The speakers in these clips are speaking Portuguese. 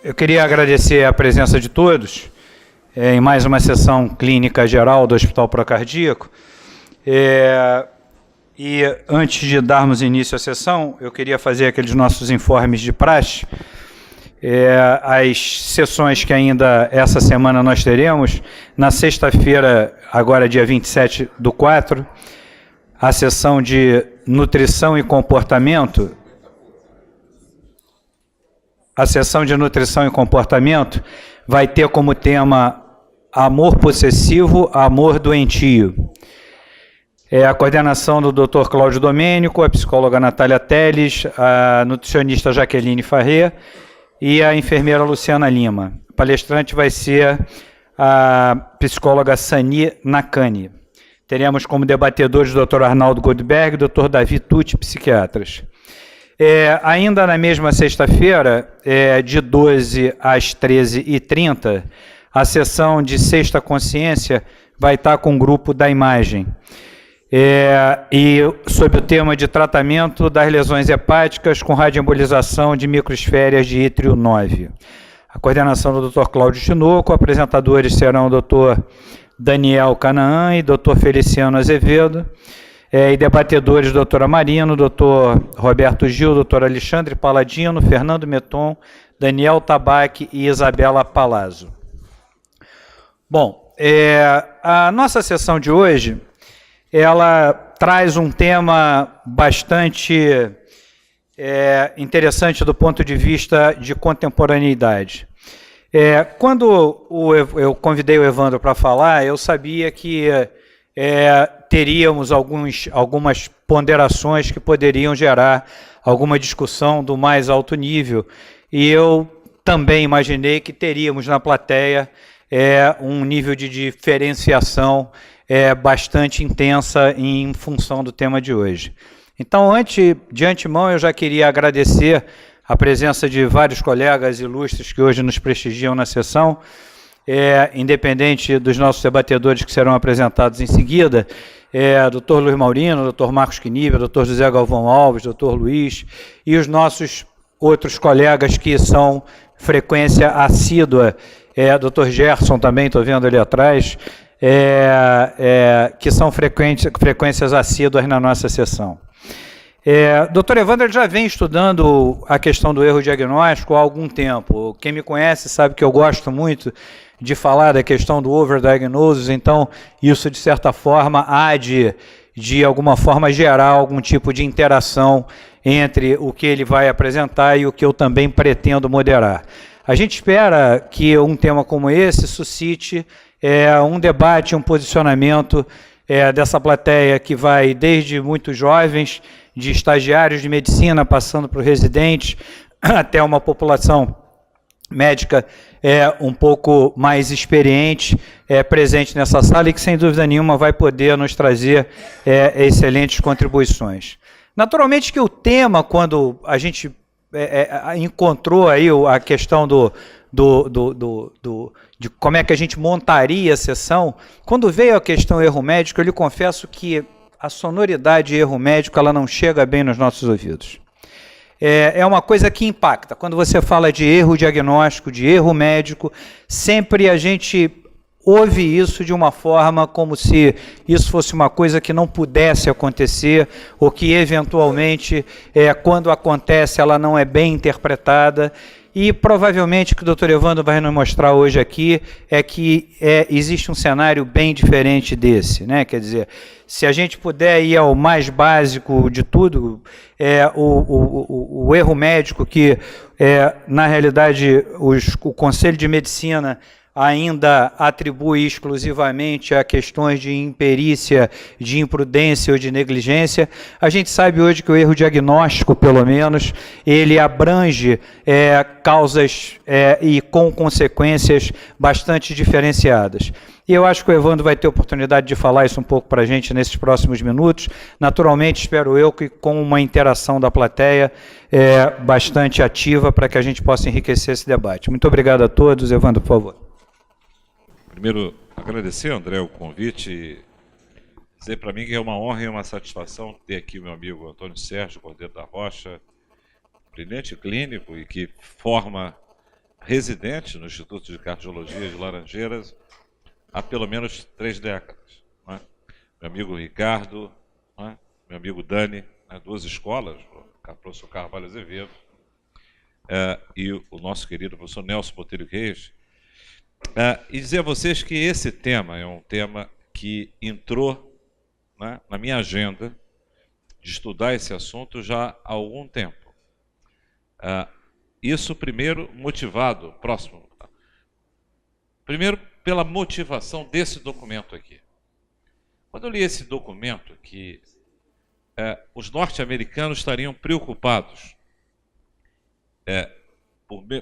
Eu queria agradecer a presença de todos em mais uma clínica geral do Hospital Procardíaco. E antes de darmos início à sessão, eu queria fazer aqueles nossos informes de praxe. As sessões que ainda essa semana nós teremos, na sexta-feira, agora dia 27/4, a sessão de nutrição e comportamento. A sessão de nutrição e comportamento vai ter como tema amor possessivo, amor doentio. A coordenação do Dr. Cláudio Domênico, a psicóloga Natália Teles, a nutricionista Jaqueline Farré e a enfermeira Luciana Lima. O palestrante vai ser a psicóloga Sani Nakani. Teremos como debatedores o Dr. Arnaldo Goldberg e o Dr. Davi Tucci, psiquiatras. Ainda na mesma sexta-feira, de 12 às 13h30, a sessão de Sexta Consciência vai estar com o grupo da imagem. E sob o tema de tratamento das lesões hepáticas com radioembolização de microesférias de ítrio 9. A coordenação do Dr. Cláudio Tinoco, apresentadores serão o Dr. Daniel Canaã e Dr. Feliciano Azevedo. E debatedores, doutora Marino, doutor Roberto Gil, doutor Alexandre Paladino, Fernando Meton, Daniel Tabaque e Isabela Palazzo. Bom, a nossa sessão de hoje, ela traz um tema bastante interessante do ponto de vista de contemporaneidade. Quando eu convidei o Evandro para falar, eu sabia que teríamos algumas ponderações que poderiam gerar alguma discussão do mais alto nível, e eu também imaginei que teríamos na plateia um nível de diferenciação bastante intensa em função do tema de hoje. Então, de antemão, eu já queria agradecer a presença de vários colegas ilustres que hoje nos prestigiam na sessão, independente dos nossos debatedores que serão apresentados em seguida, Dr. Luiz Maurino, Dr. Marcos Quinibia, Dr. José Galvão Alves, Dr. Luiz, e os nossos outros colegas que são frequência assídua, Dr. Gerson também, estou vendo ali atrás, que são frequências assíduas na nossa sessão. Dr. Evandro já vem estudando a questão do erro diagnóstico há algum tempo. Quem me conhece sabe que eu gosto muito de falar da questão do overdiagnosis, então isso, de certa forma, há de alguma forma, gerar algum tipo de interação entre o que ele vai apresentar e o que eu também pretendo moderar. A gente espera que um tema como esse suscite um debate, um posicionamento dessa plateia que vai desde muito jovens, de estagiários de medicina, passando por residentes, até uma população médica um pouco mais experiente, presente nessa sala e que, sem dúvida nenhuma, vai poder nos trazer excelentes contribuições. Naturalmente que o tema, quando a gente encontrou aí a questão de como é que a gente montaria a sessão, quando veio a questão erro médico, eu lhe confesso que a sonoridade erro médico ela não chega bem nos nossos ouvidos. É uma coisa que impacta. Quando você fala de erro diagnóstico, de erro médico, sempre a gente ouve isso de uma forma como se isso fosse uma coisa que não pudesse acontecer, ou que eventualmente, quando acontece, ela não é bem interpretada. E provavelmente o que o Dr. Evandro vai nos mostrar hoje aqui é que existe um cenário bem diferente desse, né? Quer dizer, se a gente puder ir ao mais básico de tudo, o erro médico que, na realidade, o Conselho de Medicina ainda atribui exclusivamente a questões de imperícia, de imprudência ou de negligência. A gente sabe hoje que o erro diagnóstico, pelo menos, ele abrange causas e com consequências bastante diferenciadas. E eu acho que o Evandro vai ter oportunidade de falar isso um pouco para a gente nesses próximos minutos. Naturalmente, espero eu que com uma interação da plateia bastante ativa para que a gente possa enriquecer esse debate. Muito obrigado a todos. Evandro, por favor. Primeiro, agradecer, André, o convite e dizer para mim que é uma honra e uma satisfação ter aqui o meu amigo Antônio Sérgio Cordeiro da Rocha, brilhante clínico e que forma residente no Instituto de Cardiologia de Laranjeiras há pelo menos 3 décadas. Né? Meu amigo Ricardo, né? Meu amigo Dani, né? 2 escolas, o professor Carvalho Azevedo e o nosso querido professor Nelson Botelho Reis. E dizer a vocês que esse tema é um tema que entrou, né, na minha agenda de estudar esse assunto já há algum tempo. Isso primeiro motivado, primeiro pela motivação desse documento aqui. Quando eu li esse documento, que os norte-americanos estariam preocupados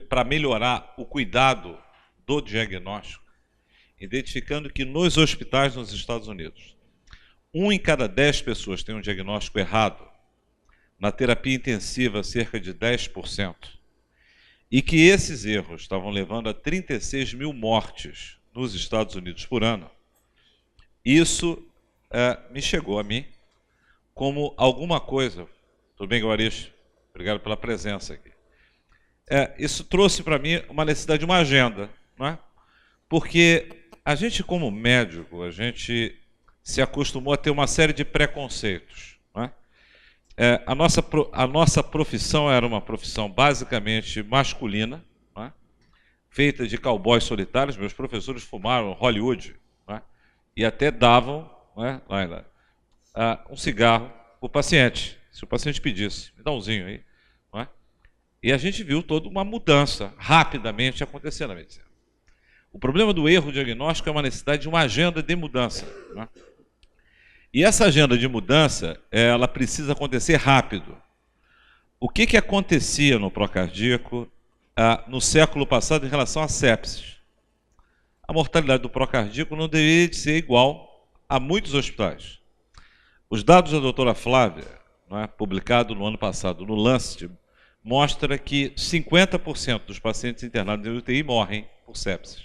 para melhorar o cuidado do diagnóstico, identificando que nos hospitais nos Estados Unidos, 1 em cada 10 pessoas tem um diagnóstico errado, na terapia intensiva cerca de 10%, e que esses erros estavam levando a 36 mil mortes nos Estados Unidos por ano. Isso me chegou a mim como alguma coisa. Tudo bem, Guarish? Obrigado pela presença aqui. Isso trouxe para mim uma necessidade de uma agenda, não é? Porque a gente, como médico, a gente se acostumou a ter uma série de preconceitos, não é? A nossa profissão era uma profissão basicamente masculina, não é? Feita de cowboys solitários. Meus professores fumaram Hollywood, não é? E até davam, não é? Um cigarro para o paciente, se o paciente pedisse. Me dá umzinho aí. Não é? E a gente viu toda uma mudança rapidamente acontecer na medicina. O problema do erro diagnóstico é uma necessidade de uma agenda de mudança, não é? E essa agenda de mudança, ela precisa acontecer rápido. O que acontecia no procardíaco no século passado em relação à sepsis? A mortalidade do procardíaco não deveria de ser igual a muitos hospitais. Os dados da doutora Flávia, não é, publicado no ano passado no Lancet, mostra que 50% dos pacientes internados em UTI morrem por sepsis.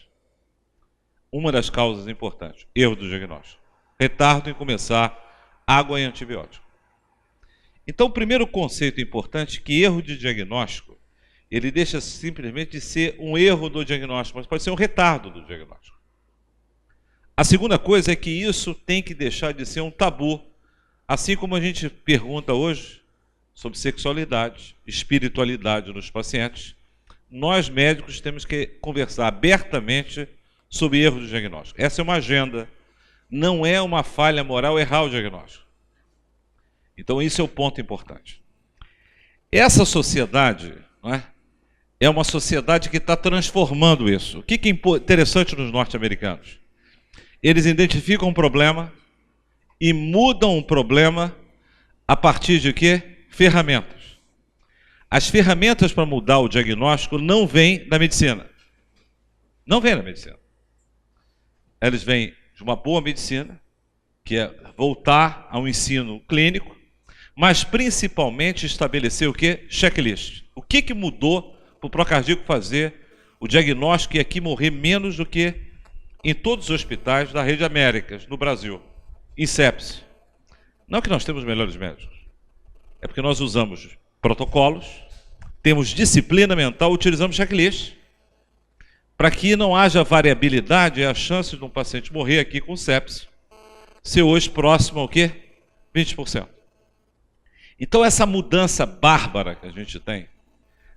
Uma das causas importantes, erro do diagnóstico. Retardo em começar água e antibiótico. Então, o primeiro conceito importante é que erro de diagnóstico, ele deixa simplesmente de ser um erro do diagnóstico, mas pode ser um retardo do diagnóstico. A segunda coisa é que isso tem que deixar de ser um tabu, assim como a gente pergunta hoje sobre sexualidade, espiritualidade nos pacientes. Nós, médicos, temos que conversar abertamente sobre erro de diagnóstico. Essa é uma agenda. Não é uma falha moral errar o diagnóstico. Então, isso é o ponto importante. Essa sociedade, não é? É uma sociedade que está transformando isso. O que é interessante nos norte-americanos? Eles identificam um problema e mudam o problema a partir de quê? Ferramentas. As ferramentas para mudar o diagnóstico não vêm da medicina. Não vêm da medicina. Eles vêm de uma boa medicina, que é voltar ao ensino clínico, mas principalmente estabelecer o quê? Checklist. O que mudou para o procardíaco fazer o diagnóstico e aqui morrer menos do que em todos os hospitais da Rede Américas, no Brasil, em sepsis? Não que nós temos melhores médicos, é porque nós usamos protocolos, temos disciplina mental, utilizamos checklist, para que não haja variabilidade e a chance de um paciente morrer aqui com sepsis ser hoje próximo ao quê? 20%. Então, essa mudança bárbara que a gente tem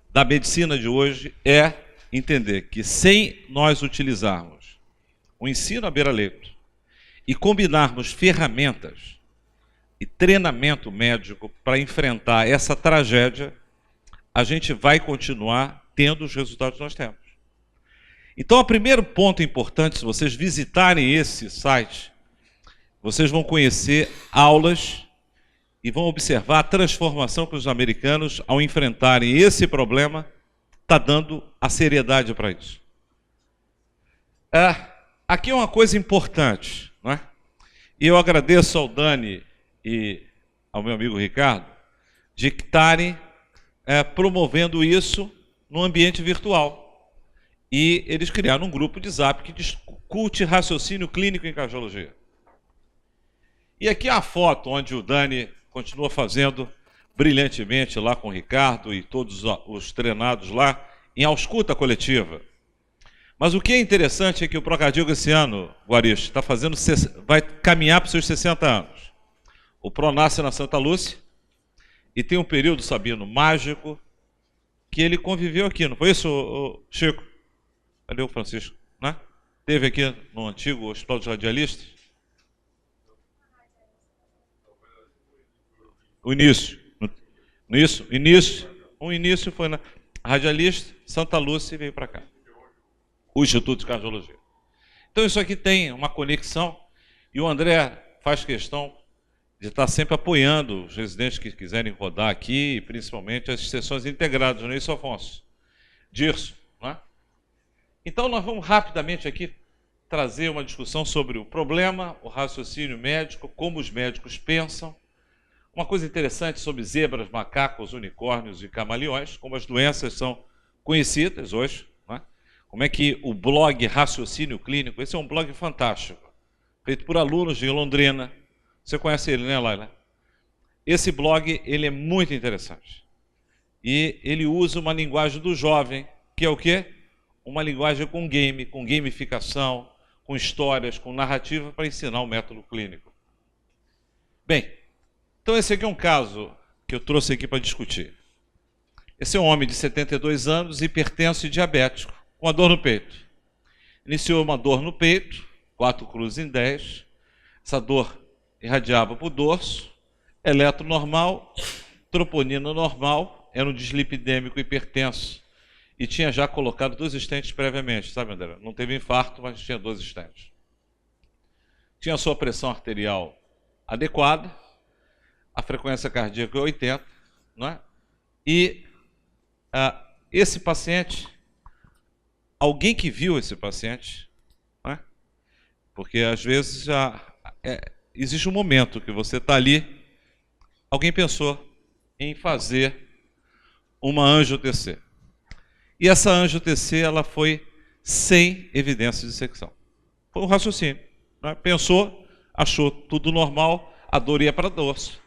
da medicina de hoje é entender que, sem nós utilizarmos o ensino à beira-leito e combinarmos ferramentas e treinamento médico para enfrentar essa tragédia, a gente vai continuar tendo os resultados que nós temos. Então, o primeiro ponto importante, se vocês visitarem esse site, vocês vão conhecer aulas e vão observar a transformação que os americanos, ao enfrentarem esse problema, está dando a seriedade para isso. Aqui é uma coisa importante, não é? E eu agradeço ao Dani e ao meu amigo Ricardo de estarem promovendo isso no ambiente virtual. E eles criaram um grupo de Zap que discute raciocínio clínico em cardiologia. E aqui a foto onde o Dani continua fazendo brilhantemente lá com o Ricardo e todos os treinados lá, em ausculta coletiva. Mas o que é interessante é que o Procardigo esse ano, Guaristo, vai caminhar para os seus 60 anos. O Pro nasce na Santa Lúcia e tem um período, Sabino, mágico, que ele conviveu aqui, não foi isso, Chico? Cadê o Francisco? Né? Teve aqui no antigo Hospital dos Radialistas? O início. O início foi na Radialista, Santa Lúcia e veio para cá. O Instituto de Cardiologia. Então isso aqui tem uma conexão e o André faz questão de estar sempre apoiando os residentes que quiserem rodar aqui, principalmente as sessões integradas, não é isso, Afonso? Dirson, né? Então nós vamos rapidamente aqui trazer uma discussão sobre o problema, o raciocínio médico, como os médicos pensam. Uma coisa interessante sobre zebras, macacos, unicórnios e camaleões, como as doenças são conhecidas hoje, né? Como é que o blog Raciocínio Clínico, esse é um blog fantástico, feito por alunos de Londrina. Você conhece ele, né, Laila? Esse blog, ele é muito interessante. E ele usa uma linguagem do jovem, que é o quê? Uma linguagem com game, com gamificação, com histórias, com narrativa para ensinar o método clínico. Bem, então esse aqui é um caso que eu trouxe aqui para discutir. Esse é um homem de 72 anos, hipertenso e diabético, com uma dor no peito. Iniciou uma dor no peito, 4 cruzes em 10. Essa dor irradiava para o dorso, eletro normal, troponina normal, era um dislipidêmico hipertenso e tinha já colocado 2 stents previamente, sabe, André? Não teve infarto, mas tinha 2 stents. Tinha a sua pressão arterial adequada, a frequência cardíaca é 80, não é? E esse paciente, alguém que viu esse paciente, não é? Porque às vezes existe um momento que você está ali, alguém pensou em fazer uma angio-TC. E essa angio-TC, ela foi sem evidência de dissecção. Foi um raciocínio. Né? Pensou, achou tudo normal, a dor ia para dorso.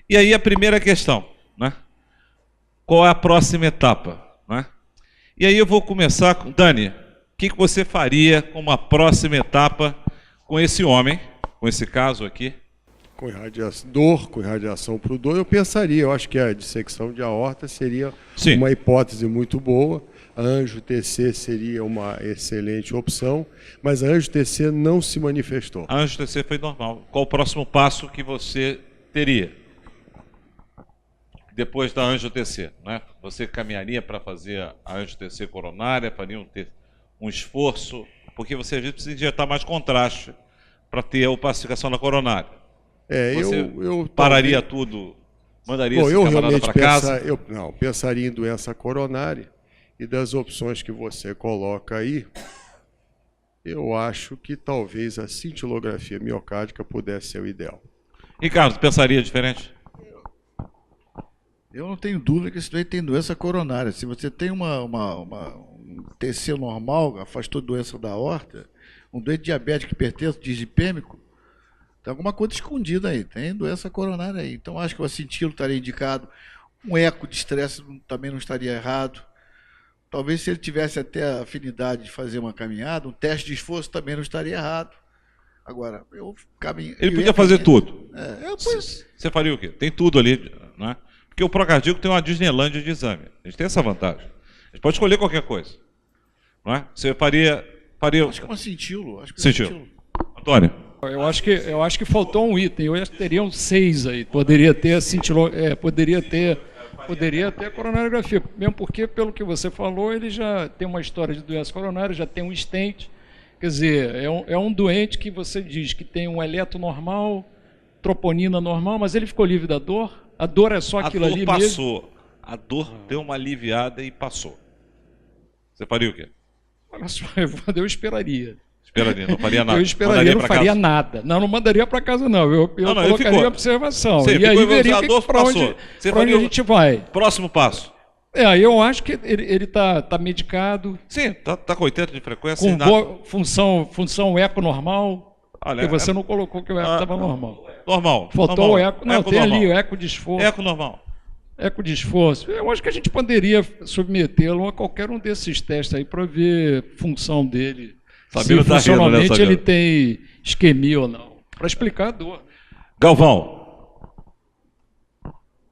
E aí a primeira questão, né? Qual é a próxima etapa? Né? E aí eu vou começar com... Dani, o que você faria com uma próxima etapa com esse homem, com esse caso aqui? Com irradiação para o dor, eu pensaria, eu acho que a dissecção de aorta seria uma hipótese muito boa, a angio-TC seria uma excelente opção, mas a angio-TC não se manifestou. A angio-TC foi normal. Qual o próximo passo que você teria? Depois da angio-TC, né? Você caminharia para fazer a angio-TC coronária, faria um esforço, porque você às vezes precisa injetar mais contraste para ter a opacificação da coronária. Você pararia tudo, mandaria esse camarada para casa? Eu pensaria em doença coronária, e das opções que você coloca aí, eu acho que talvez a cintilografia miocárdica pudesse ser o ideal. Ricardo, pensaria diferente? Eu não tenho dúvida que esse doente tem doença coronária. Se você tem um TC normal, afastou doença da aorta, um doente diabético hipertenso, dislipêmico, tem alguma coisa escondida aí, tem doença coronária aí. Então acho que o acintilo estaria indicado, um eco de estresse também não estaria errado. Talvez se ele tivesse até a afinidade de fazer uma caminhada, um teste de esforço também não estaria errado. Agora, ele podia fazer tudo. Pois... Você faria o quê? Tem tudo ali, né? Porque o Procardigo tem uma Disneylândia de exame. A gente tem essa vantagem. A gente pode escolher qualquer coisa. Não é? Você faria... Acho que é um cintilo. Cintilo. Antônio? Eu acho que faltou um item. Eu acho que teriam 6 aí. Poderia ter poderia ter coronariografia. Mesmo porque, pelo que você falou, ele já tem uma história de doença coronária, já tem um stent. Quer dizer, é um doente que você diz que tem um eletro normal, troponina normal, mas ele ficou livre da dor. A dor é só aquilo ali mesmo. A dor passou. A dor deu uma aliviada e passou. Você faria o quê? Olha só, eu esperaria. Esperaria, não faria nada. Eu esperaria, não faria nada. Não mandaria para casa, não. Eu colocaria observação. Sim, e aí veria para onde a gente vai. Próximo passo. Eu acho que ele tá medicado. Sim, tá com 80 de frequência. Com boa função eco normal. Olha, porque você não colocou que o eco estava normal. Normal. Faltou normal. o eco. Não, eco tem normal. ali o eco de esforço. Eco normal. eco de esforço. Eu acho que a gente poderia submetê-lo a qualquer um desses testes aí para ver função dele. Sabino se tá rindo, né, funcionalmente Sabino? ele tem isquemia ou não. Para explicar a dor. Galvão.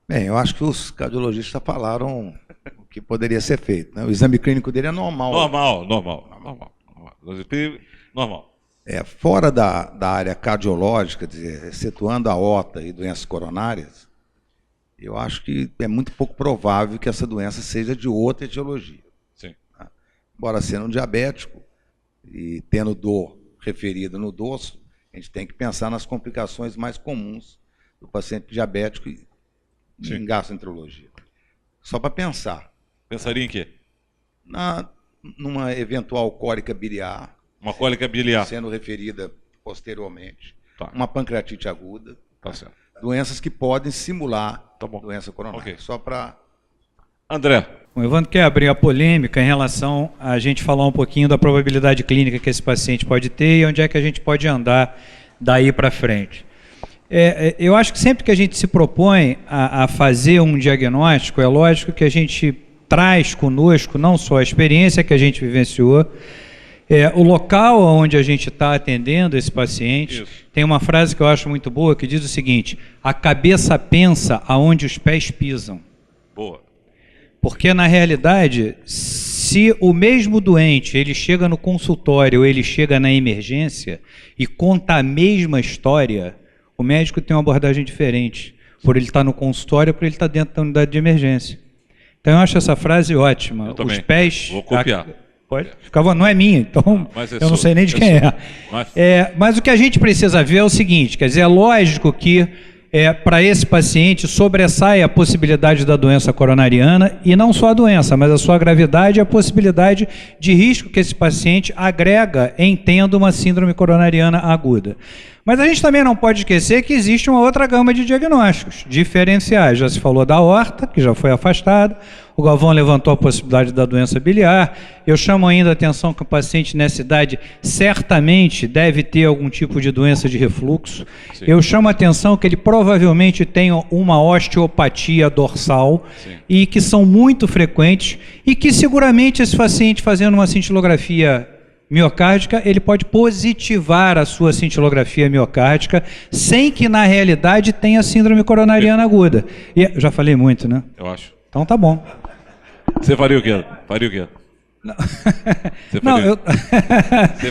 Bem, eu acho que os cardiologistas falaram o que poderia ser feito, né? O exame clínico dele é normal. Normal. Fora da área cardiológica, quer dizer, excetuando a aorta e doenças coronárias, eu acho que é muito pouco provável que essa doença seja de outra etiologia. Sim. Tá? Embora sendo um diabético e tendo dor referida no dorso, a gente tem que pensar nas complicações mais comuns do paciente diabético em gastroenterologia. Só para pensar. Pensaria em quê? Numa eventual cólica biliar. Uma cólica biliar. Sendo referida posteriormente. Tá. Uma pancreatite aguda. Tá certo. Doenças que podem simular Tá bom. doença coronária. Ok. Só para... André. O Evandro quer abrir a polêmica em relação a gente falar um pouquinho da probabilidade clínica que esse paciente pode ter e onde é que a gente pode andar daí para frente. Eu acho que sempre que a gente se propõe a fazer um diagnóstico, é lógico que a gente traz conosco não só a experiência que a gente vivenciou, o local onde a gente está atendendo esse paciente. Isso. Tem uma frase que eu acho muito boa que diz o seguinte: a cabeça pensa aonde os pés pisam. Boa. Porque, na realidade, se o mesmo doente ele chega no consultório ou ele chega na emergência e conta a mesma história, o médico tem uma abordagem diferente, por ele estar no consultório ou por ele estar dentro da unidade de emergência. Então, eu acho essa frase ótima. Eu também. Os pés... Vou copiar. Pode? Não é minha, então eu não sei nem de quem é. Mas o que a gente precisa ver é o seguinte, quer dizer, é lógico que para esse paciente sobressai a possibilidade da doença coronariana, e não só a doença, mas a sua gravidade e a possibilidade de risco que esse paciente agrega em tendo uma síndrome coronariana aguda. Mas a gente também não pode esquecer que existe uma outra gama de diagnósticos diferenciais. Já se falou da aorta, que já foi afastada, o Galvão levantou a possibilidade da doença biliar. Eu chamo ainda a atenção que o paciente nessa idade certamente deve ter algum tipo de doença de refluxo. Sim. Eu chamo a atenção que ele provavelmente tem uma osteopatia dorsal. Sim. E que são muito frequentes e que seguramente esse paciente fazendo uma cintilografia miocárdica, ele pode positivar a sua cintilografia miocárdica sem que na realidade tenha síndrome coronariana aguda. E eu já falei muito, né? Eu acho. Então tá bom. Você faria o quê? Não. Você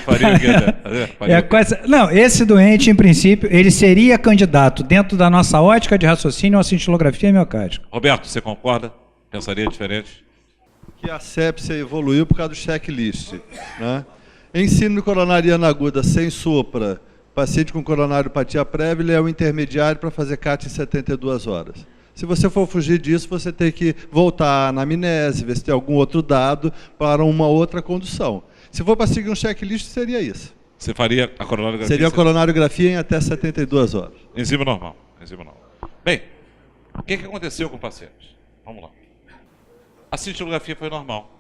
faria o quê? Não, esse doente, em princípio, ele seria candidato dentro da nossa ótica de raciocínio à cintilografia miocárdica. Roberto, você concorda? Pensaria diferente? Que a sepsia evoluiu por causa do checklist, né? Em síndrome coronariana aguda sem sopra, paciente com coronariopatia prévia, ele é o intermediário para fazer CAT em 72 horas. Se você for fugir disso, você tem que voltar à anamnese, ver se tem algum outro dado para uma outra condução. Se for para seguir um checklist, seria isso. Você faria a coronariografia? Seria a coronariografia em até 72 horas. Enzima normal. Bem, o que aconteceu com o paciente? Vamos lá. A cintilografia foi normal.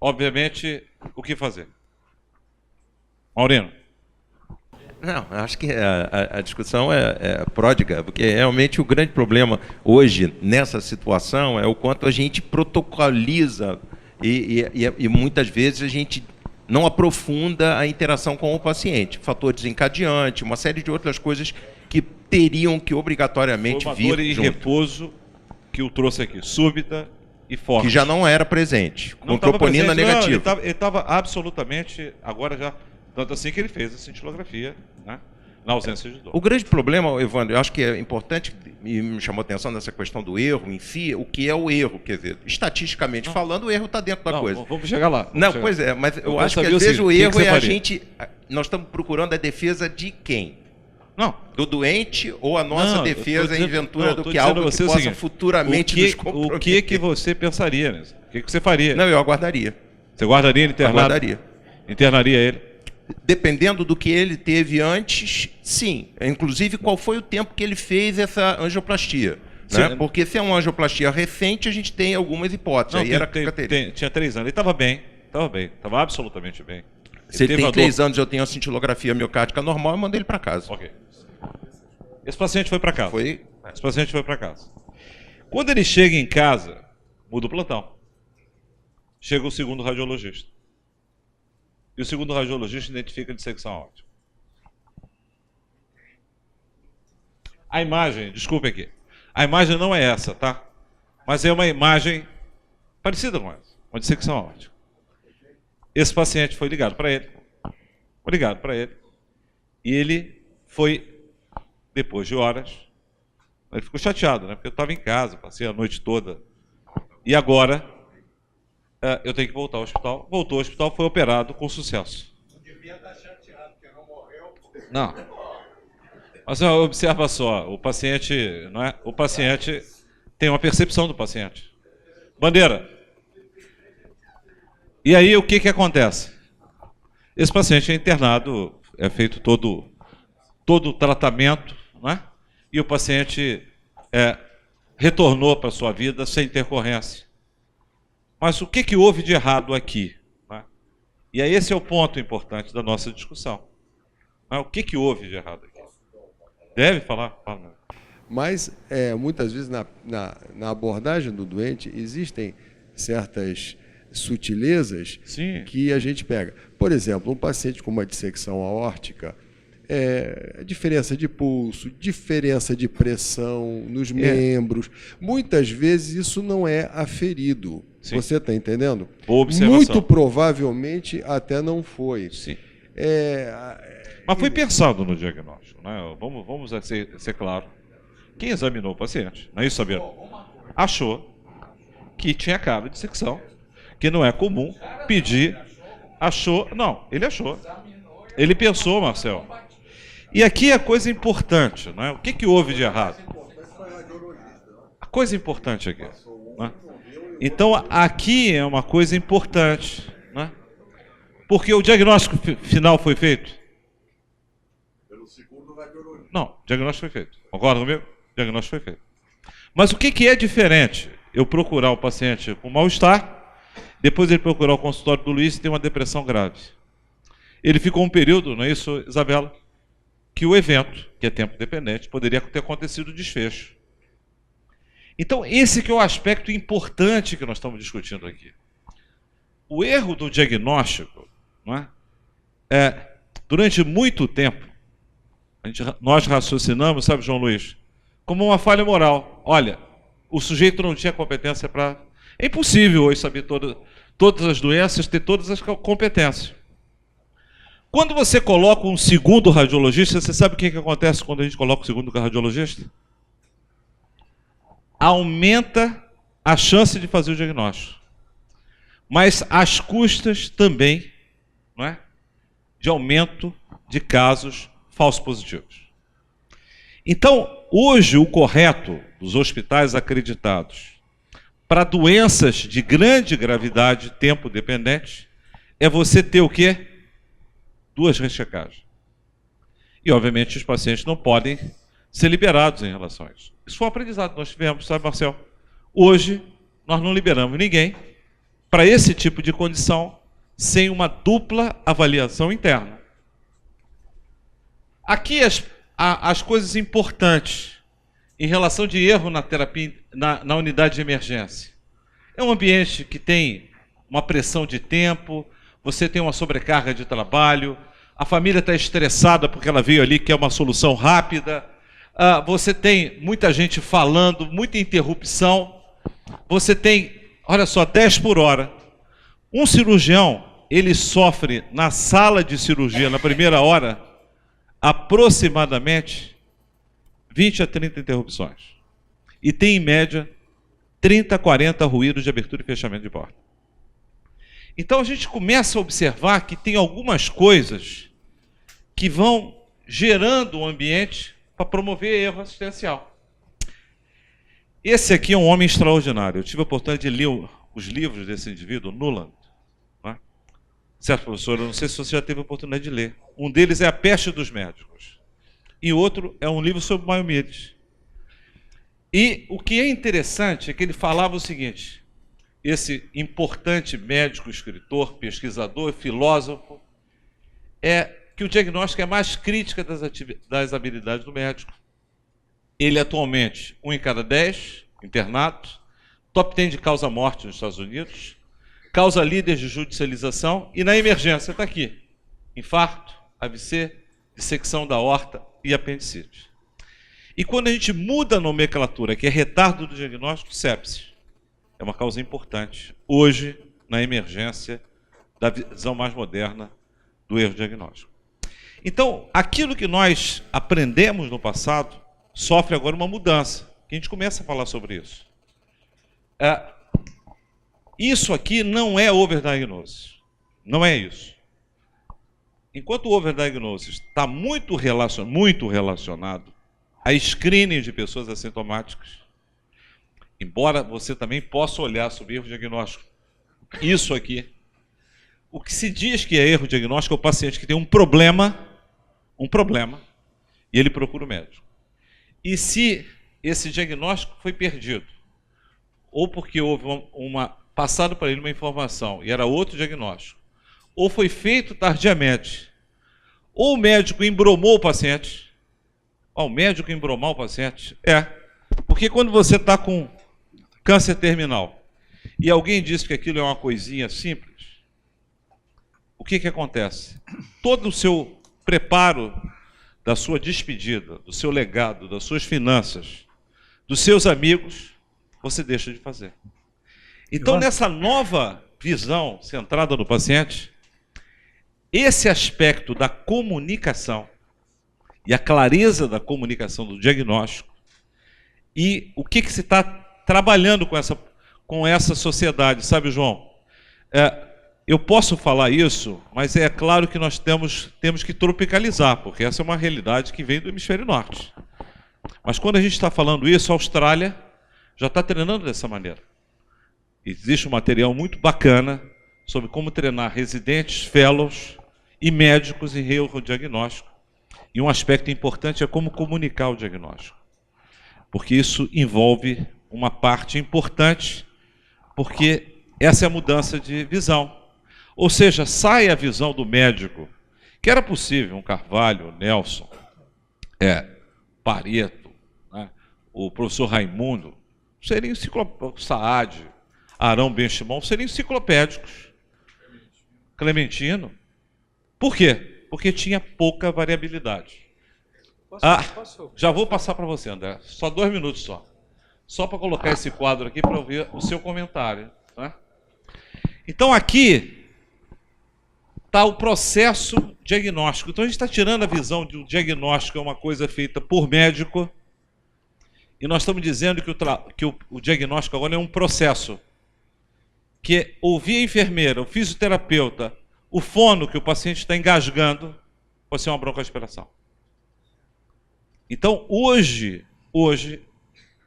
Obviamente, o que fazer? Maurino. Não, acho que a discussão é pródiga, porque realmente o grande problema hoje nessa situação é o quanto a gente protocoliza e muitas vezes a gente não aprofunda a interação com o paciente. Fator desencadeante, uma série de outras coisas que teriam que obrigatoriamente foi uma vir dor em junto. repouso que o trouxe aqui, súbita e forte. Que já não era presente, com troponina negativa. Ele estava absolutamente, agora já... Tanto assim que ele fez a cintilografia, né, na ausência de dor. O grande problema, Evandro, eu acho que é importante, e me chamou a atenção nessa questão do erro em si, o que é o erro, quer dizer, estatisticamente falando, o erro está dentro da coisa. Vamos chegar lá. Pois é, mas eu acho que às vezes o erro é a gente... Nós estamos procurando a defesa de quem? Não. Do doente ou a nossa defesa em ventura do que algo que possa futuramente nos comprometer? O que você pensaria nisso? O que você faria? Não, eu aguardaria. Você guardaria ele internado? Aguardaria. Internaria ele? Dependendo do que ele teve antes, sim. Inclusive, qual foi o tempo que ele fez essa angioplastia. Né? Porque se é uma angioplastia recente, a gente tem algumas hipóteses. Aí tinha 3 anos. Ele estava bem, estava absolutamente bem. Se ele tem 3 anos, eu tenho a cintilografia miocárdica normal, eu mandei ele para casa. Ok. Esse paciente foi para casa. Esse paciente foi para casa. Quando ele chega em casa, muda o plantão. Chega o segundo radiologista. E o segundo radiologista identifica a dissecção aórtica. A imagem, desculpe aqui, a imagem não é essa, tá? Mas é uma imagem parecida com essa, uma dissecção aórtica. Esse paciente foi ligado para ele. E ele foi, depois de horas, ele ficou chateado, né? Porque eu estava em casa, passei a noite toda. E agora, eu tenho que voltar ao hospital. Voltou ao hospital, foi operado com sucesso. Não devia estar chateado, porque não morreu. Não. Mas observa só, o paciente, não é? O paciente tem uma percepção do paciente. Bandeira. E aí o que acontece? Esse paciente é internado, é feito todo o tratamento, não é? E o paciente retornou para a sua vida sem intercorrência. Mas o que houve de errado aqui? Não é? E aí esse é o ponto importante da nossa discussão. Não é? O que houve de errado aqui? Deve falar? Fala. Mas, muitas vezes, na abordagem do doente, existem certas sutilezas que a gente pega. Por exemplo, um paciente com uma dissecção aórtica, diferença de pulso, diferença de pressão nos membros. Muitas vezes isso não é aferido. Sim. Você está entendendo? Boa observação. Muito provavelmente até não foi. Sim. Mas foi pensado no diagnóstico, né? Vamos ser claro. Quem examinou o paciente, não é isso, Sabino? Achou que tinha cara de dissecção, que não é comum pedir. Achou. Não, ele achou. Ele pensou, Marcel. E aqui a coisa importante, não é? O que houve de errado? A coisa importante aqui. Né? Então, aqui é uma coisa importante, né? Porque o diagnóstico final foi feito? Não, o diagnóstico foi feito. Concorda comigo? O diagnóstico foi feito. Mas o que é diferente? Eu procurar o paciente com mal-estar, depois ele procurar o consultório do Luiz e ter uma depressão grave. Ele ficou um período, não é isso, Isabela? Que o evento, que é tempo dependente, poderia ter acontecido o desfecho. Então, esse que é o aspecto importante que nós estamos discutindo aqui. O erro do diagnóstico, não é? Durante muito tempo, nós raciocinamos, sabe, João Luiz, como uma falha moral. Olha, o sujeito não tinha competência para... É impossível hoje saber todas as doenças, ter todas as competências. Quando você coloca um segundo radiologista, você sabe o que acontece quando a gente coloca o segundo radiologista? Aumenta a chance de fazer o diagnóstico. Mas às custas também, não é? De aumento de casos falsos positivos. Então, hoje, o correto dos hospitais acreditados para doenças de grande gravidade, tempo dependente, é você ter o quê? 2 rechecagens. E, obviamente, os pacientes não podem ser liberados em relação a isso. Isso foi um aprendizado que nós tivemos, sabe, Marcel? Hoje, nós não liberamos ninguém para esse tipo de condição sem uma dupla avaliação interna. Aqui as coisas importantes em relação de erro na terapia, na unidade de emergência. É um ambiente que tem uma pressão de tempo, você tem uma sobrecarga de trabalho, a família está estressada porque ela veio ali, quer uma solução rápida, você tem muita gente falando, muita interrupção, você tem, olha só, 10 por hora. Um cirurgião, ele sofre na sala de cirurgia, na primeira hora, aproximadamente 20 a 30 interrupções. E tem, em média, 30 a 40 ruídos de abertura e fechamento de porta. Então a gente começa a observar que tem algumas coisas que vão gerando um ambiente para promover erro assistencial. Esse aqui é um homem extraordinário. Eu tive a oportunidade de ler os livros desse indivíduo, Nuland. Não é? Certo, professor? Eu não sei se você já teve a oportunidade de ler. Um deles é A Peste dos Médicos. E outro é um livro sobre Maimonides. E o que é interessante é que ele falava o seguinte: esse importante médico, escritor, pesquisador, filósofo, é que o diagnóstico é a mais crítica das habilidades do médico. Ele atualmente, 1 em cada 10, internados, top 10 de causa-morte nos Estados Unidos, causa líder de judicialização, e na emergência está aqui: infarto, AVC, dissecção da aorta e apendicite. E quando a gente muda a nomenclatura, que é retardo do diagnóstico, sepsis é uma causa importante hoje na emergência da visão mais moderna do erro diagnóstico. Então, aquilo que nós aprendemos no passado sofre agora uma mudança, que a gente começa a falar sobre isso. Isso aqui não é overdiagnosis. Não é isso. Enquanto o overdiagnosis está muito relacionado a screening de pessoas assintomáticas, embora você também possa olhar sobre erro diagnóstico, isso aqui, o que se diz que é erro diagnóstico é o paciente que tem um problema, e ele procura o médico. E se esse diagnóstico foi perdido, ou porque houve passado para ele uma informação e era outro diagnóstico, ou foi feito tardiamente, ou o médico embromou o paciente. O médico embromar o paciente? Porque quando você está com câncer terminal e alguém diz que aquilo é uma coisinha simples, o que acontece? Todo o seu preparo da sua despedida, do seu legado, das suas finanças, dos seus amigos, você deixa de fazer. Então, nessa nova visão centrada no paciente, esse aspecto da comunicação e a clareza da comunicação do diagnóstico e o que se está trabalhando com essa sociedade, sabe, João? Eu posso falar isso, mas é claro que nós temos que tropicalizar, porque essa é uma realidade que vem do hemisfério norte. Mas quando a gente está falando isso, a Austrália já está treinando dessa maneira. Existe um material muito bacana sobre como treinar residentes, fellows e médicos em erro diagnóstico. E um aspecto importante é como comunicar o diagnóstico. Porque isso envolve uma parte importante, porque essa é a mudança de visão. Ou seja, sai a visão do médico, que era possível, um Carvalho, Nelson, Pareto, né, o professor Raimundo, seriam Saad, Arão Benchimol, seriam enciclopédicos. Clementino. Por quê? Porque tinha pouca variabilidade. Já vou passar para você, André. Só 2 minutos só. Só para colocar esse quadro aqui para ouvir o seu comentário. Né? Então, aqui está o processo diagnóstico. Então, a gente está tirando a visão de um diagnóstico é uma coisa feita por médico, e nós estamos dizendo que o diagnóstico agora é um processo, que é ouvir a enfermeira, o fisioterapeuta, o fono que o paciente está engasgando, pode ser uma broncoaspiração. Então, hoje,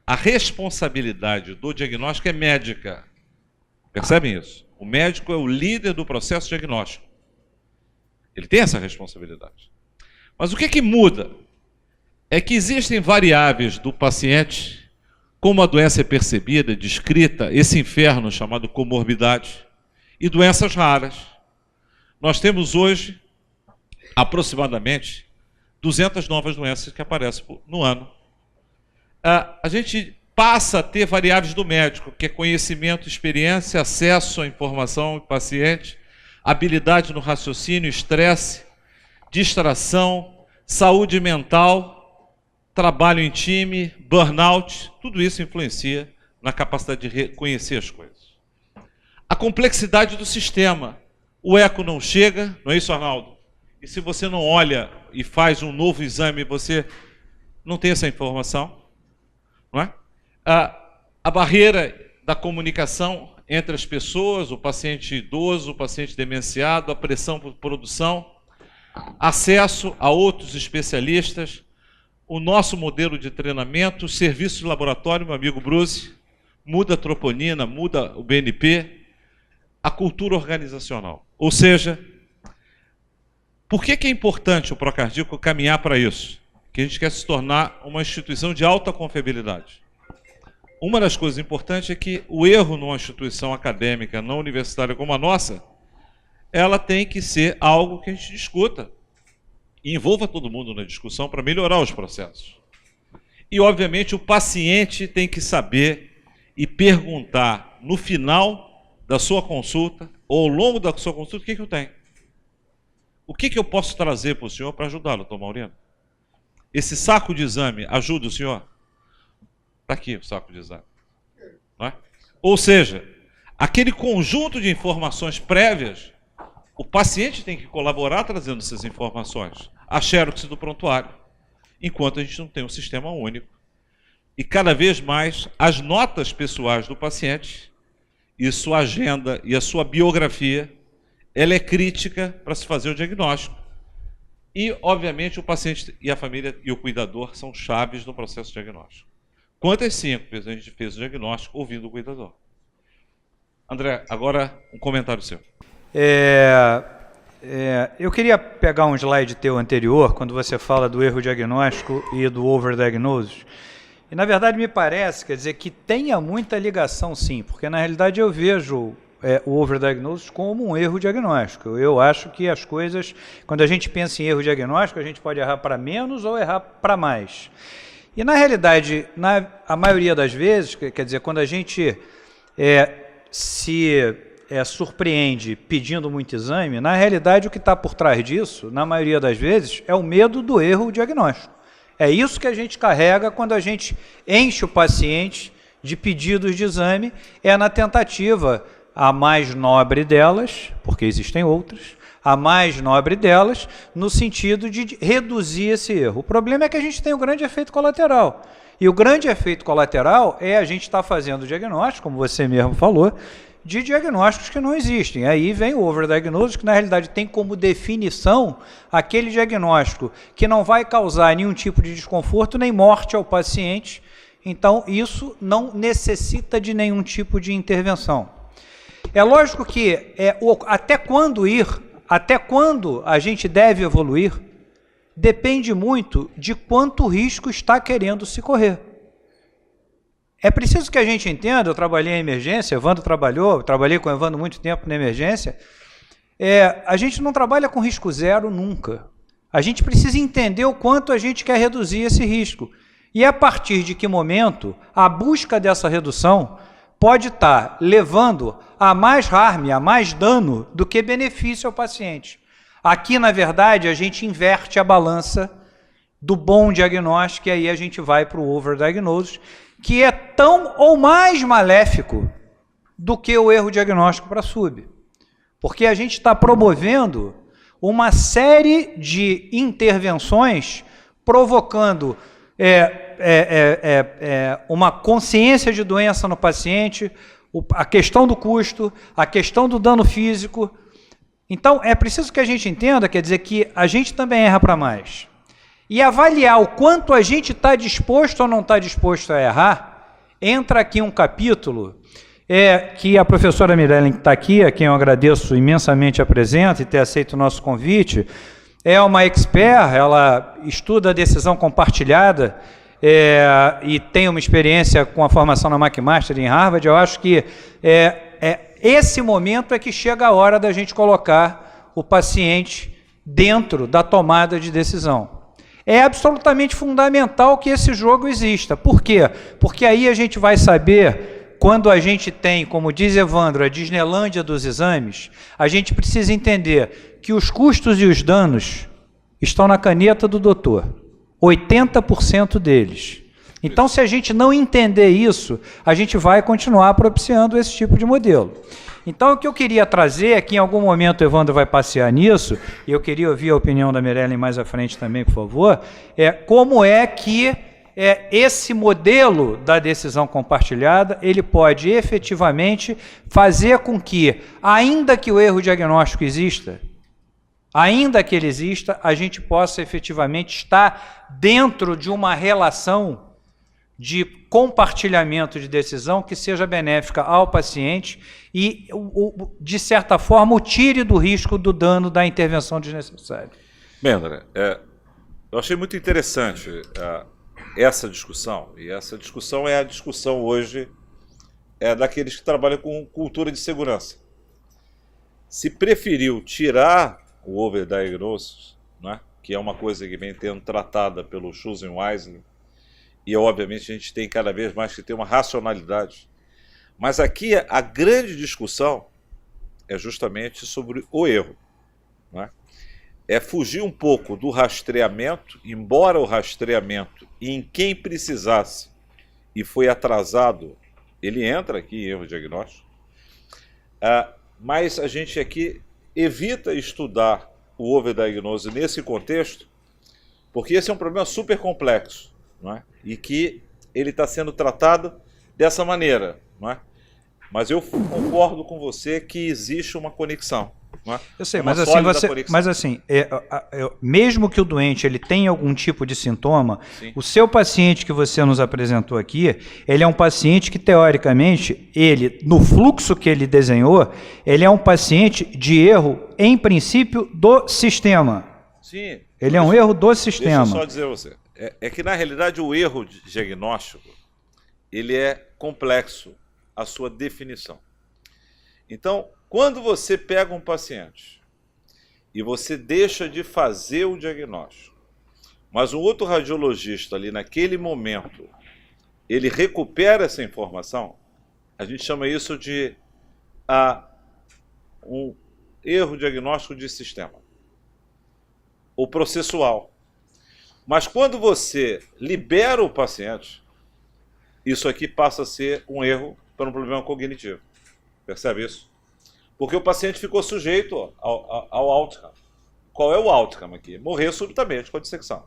a responsabilidade do diagnóstico é médica. Percebem isso? O médico é o líder do processo diagnóstico. Ele tem essa responsabilidade. Mas o que muda? É que existem variáveis do paciente, como a doença é percebida, descrita, esse inferno chamado comorbidade, e doenças raras. Nós temos hoje, aproximadamente, 200 novas doenças que aparecem no ano. A gente passa a ter variáveis do médico, que é conhecimento, experiência, acesso à informação do paciente, habilidade no raciocínio, estresse, distração, saúde mental, trabalho em time, burnout, tudo isso influencia na capacidade de reconhecer as coisas. A complexidade do sistema. O eco não chega, não é isso, Arnaldo? E se você não olha e faz um novo exame, você não tem essa informação, não é? A barreira da comunicação entre as pessoas, o paciente idoso, o paciente demenciado, a pressão por produção, acesso a outros especialistas, o nosso modelo de treinamento, os serviços de laboratório, meu amigo Bruce, muda a troponina, muda o BNP, a cultura organizacional. Ou seja, por que é importante o Procardíaco caminhar para isso? Que a gente quer se tornar uma instituição de alta confiabilidade. Uma das coisas importantes é que o erro numa instituição acadêmica não universitária como a nossa, ela tem que ser algo que a gente discuta e envolva todo mundo na discussão para melhorar os processos. E, obviamente, o paciente tem que saber e perguntar no final da sua consulta, ou ao longo da sua consulta, o que eu tenho. O que eu posso trazer para o senhor para ajudá-lo, doutor Maurino? Esse saco de exame ajuda o senhor? Está aqui o saco de exame. Não é? Ou seja, aquele conjunto de informações prévias, o paciente tem que colaborar trazendo essas informações. A xerox do prontuário, enquanto a gente não tem um sistema único. E cada vez mais, as notas pessoais do paciente, e sua agenda e a sua biografia, ela é crítica para se fazer o diagnóstico. E, obviamente, o paciente e a família e o cuidador são chaves do processo diagnóstico. Quantas 5 vezes a gente fez o diagnóstico ouvindo o cuidador? André, agora um comentário seu. Eu queria pegar um slide teu anterior, quando você fala do erro diagnóstico e do overdiagnosis. E, na verdade, me parece, quer dizer, que tenha muita ligação, sim, porque, na realidade, eu vejo o overdiagnosis como um erro diagnóstico. Eu acho que as coisas, quando a gente pensa em erro diagnóstico, a gente pode errar para menos ou errar para mais. E, na realidade, a maioria das vezes, quer dizer, quando a gente se surpreende pedindo muito exame, na realidade, o que está por trás disso, na maioria das vezes, é o medo do erro diagnóstico. É isso que a gente carrega quando a gente enche o paciente de pedidos de exame, é na tentativa, a mais nobre delas, porque existem outras, a mais nobre delas, no sentido de reduzir esse erro. O problema é que a gente tem um grande efeito colateral. E o grande efeito colateral é a gente estar fazendo diagnóstico, como você mesmo falou, de diagnósticos que não existem. Aí vem o overdiagnóstico, que na realidade tem como definição aquele diagnóstico que não vai causar nenhum tipo de desconforto nem morte ao paciente. Então, isso não necessita de nenhum tipo de intervenção. É lógico que até quando a gente deve evoluir, depende muito de quanto risco está querendo se correr. É preciso que a gente entenda, eu trabalhei em emergência, Evandro trabalhou, trabalhei com o Evandro muito tempo na emergência, a gente não trabalha com risco zero nunca. A gente precisa entender o quanto a gente quer reduzir esse risco. E a partir de que momento a busca dessa redução pode estar levando a mais harm, a mais dano do que benefício ao paciente. Aqui, na verdade, a gente inverte a balança do bom diagnóstico e aí a gente vai para o overdiagnosis, que é tão ou mais maléfico do que o erro diagnóstico para sub. Porque a gente está promovendo uma série de intervenções provocando uma consciência de doença no paciente, a questão do custo, a questão do dano físico. Então, é preciso que a gente entenda, quer dizer, que a gente também erra para mais. E avaliar o quanto a gente está disposto ou não está disposto a errar, entra aqui um capítulo que a professora Mirellen, que está aqui, a quem eu agradeço imensamente a presença e ter aceito o nosso convite, é uma expert, ela estuda a decisão compartilhada e tem uma experiência com a formação na McMaster em Harvard. Eu acho que esse momento é que chega a hora da gente colocar o paciente dentro da tomada de decisão. É absolutamente fundamental que esse jogo exista. Por quê? Porque aí a gente vai saber, quando a gente tem, como diz Evandro, a Disneylândia dos exames, a gente precisa entender que os custos e os danos estão na caneta do doutor. 80% deles. Então, se a gente não entender isso, a gente vai continuar propiciando esse tipo de modelo. Então, o que eu queria trazer é que em algum momento o Evandro vai passear nisso, e eu queria ouvir a opinião da Mirellen mais à frente também, por favor, como é que esse modelo da decisão compartilhada, ele pode efetivamente fazer com que, ainda que o erro diagnóstico exista, ainda que ele exista, a gente possa efetivamente estar dentro de uma relação de compartilhamento de decisão que seja benéfica ao paciente e, de certa forma, o tire do risco do dano da intervenção desnecessária. Bem, André, eu achei muito interessante essa discussão, e essa discussão é a discussão hoje daqueles que trabalham com cultura de segurança. Se preferiu tirar o overdiagnosis, né, que é uma coisa que vem sendo tratada pelo Schulze e Weisling, e obviamente a gente tem cada vez mais que ter uma racionalidade. Mas aqui a grande discussão é justamente sobre o erro, não é? É fugir um pouco do rastreamento, embora o rastreamento em quem precisasse e foi atrasado, ele entra aqui em erro diagnóstico, mas a gente aqui evita estudar o overdiagnose nesse contexto, porque esse é um problema super complexo, não é? E que ele está sendo tratado dessa maneira, não é? Mas eu concordo com você que existe uma conexão. Não é? Eu sei, mas assim, mesmo que o doente ele tenha algum tipo de sintoma, sim, o seu paciente que você nos apresentou aqui, ele é um paciente que, teoricamente, ele, no fluxo que ele desenhou, ele é um paciente de erro, em princípio, do sistema. Sim. Ele é um erro do sistema. Deixa eu só dizer a você. É que, na realidade, o erro diagnóstico, ele é complexo, a sua definição. Então, quando você pega um paciente e você deixa de fazer o diagnóstico, mas um outro radiologista ali naquele momento, ele recupera essa informação, a gente chama isso de um erro diagnóstico de sistema, ou processual. Mas quando você libera o paciente, isso aqui passa a ser um erro para um problema cognitivo. Percebe isso? Porque o paciente ficou sujeito ao outcome. Qual é o outcome aqui? Morrer subitamente com a dissecção.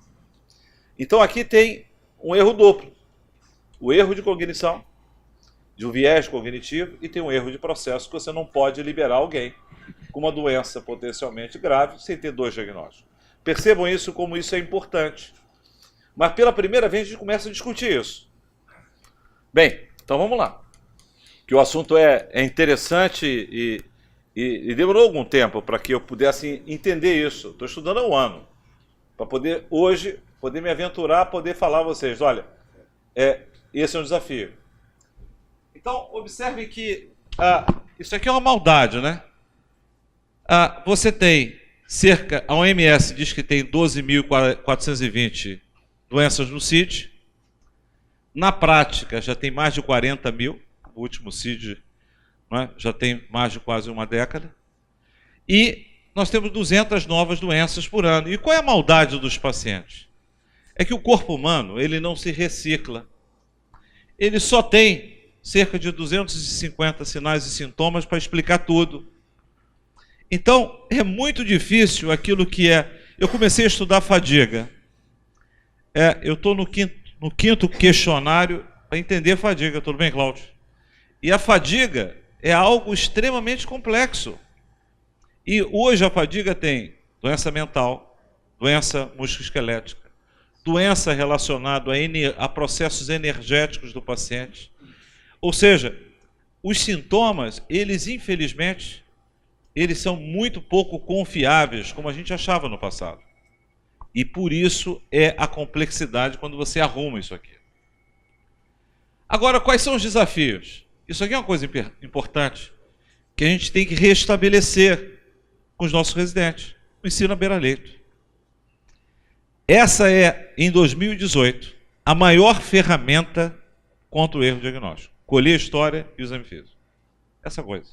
Então aqui tem um erro duplo. O erro de cognição, de um viés cognitivo, e tem um erro de processo que você não pode liberar alguém com uma doença potencialmente grave sem ter dois diagnósticos. Percebam isso, como isso é importante. Mas pela primeira vez a gente começa a discutir isso. Bem, então vamos lá. Que o assunto é interessante e demorou algum tempo para que eu pudesse entender isso. Estou estudando há um ano, para poder hoje me aventurar, poder falar a vocês, olha, esse é um desafio. Então, observe que isso aqui é uma maldade, né? Você tem a OMS diz que tem 12.420 doenças no CID. Na prática, já tem mais de 40 mil. O último CID, não é? Já tem mais de quase uma década. E nós temos 200 novas doenças por ano. E qual é a maldade dos pacientes? É que o corpo humano, ele não se recicla. Ele só tem cerca de 250 sinais e sintomas para explicar tudo. Então, é muito difícil aquilo que é... Eu comecei a estudar fadiga. Eu estou no quinto questionário para entender fadiga. Tudo bem, Cláudio? E a fadiga é algo extremamente complexo. E hoje a fadiga tem doença mental, doença musculoesquelética, doença relacionada a processos energéticos do paciente. Ou seja, os sintomas, eles infelizmente, eles são muito pouco confiáveis, como a gente achava no passado. E por isso é a complexidade quando você arruma isso aqui. Agora, quais são os desafios? Isso aqui é uma coisa importante que a gente tem que restabelecer com os nossos residentes. O ensino à beira-leito. Essa é, em 2018, a maior ferramenta contra o erro diagnóstico. Colher a história e o exame físico. Essa coisa.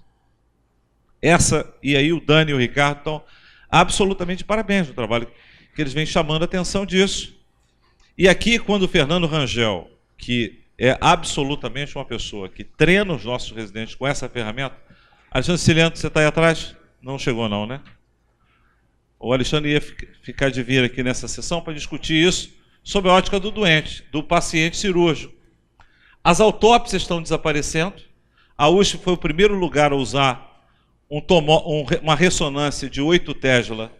E aí o Dani e o Ricardo estão absolutamente parabéns no trabalho que eles vêm chamando a atenção disso. E aqui, quando o Fernando Rangel, que é absolutamente uma pessoa que treina os nossos residentes com essa ferramenta. Alexandre Ciliano, você está aí atrás? Não chegou não, né? O Alexandre ia ficar de vir aqui nessa sessão para discutir isso sob a ótica do doente, do paciente cirúrgico. As autópsias estão desaparecendo. A USP foi o primeiro lugar a usar uma ressonância de 8 Tesla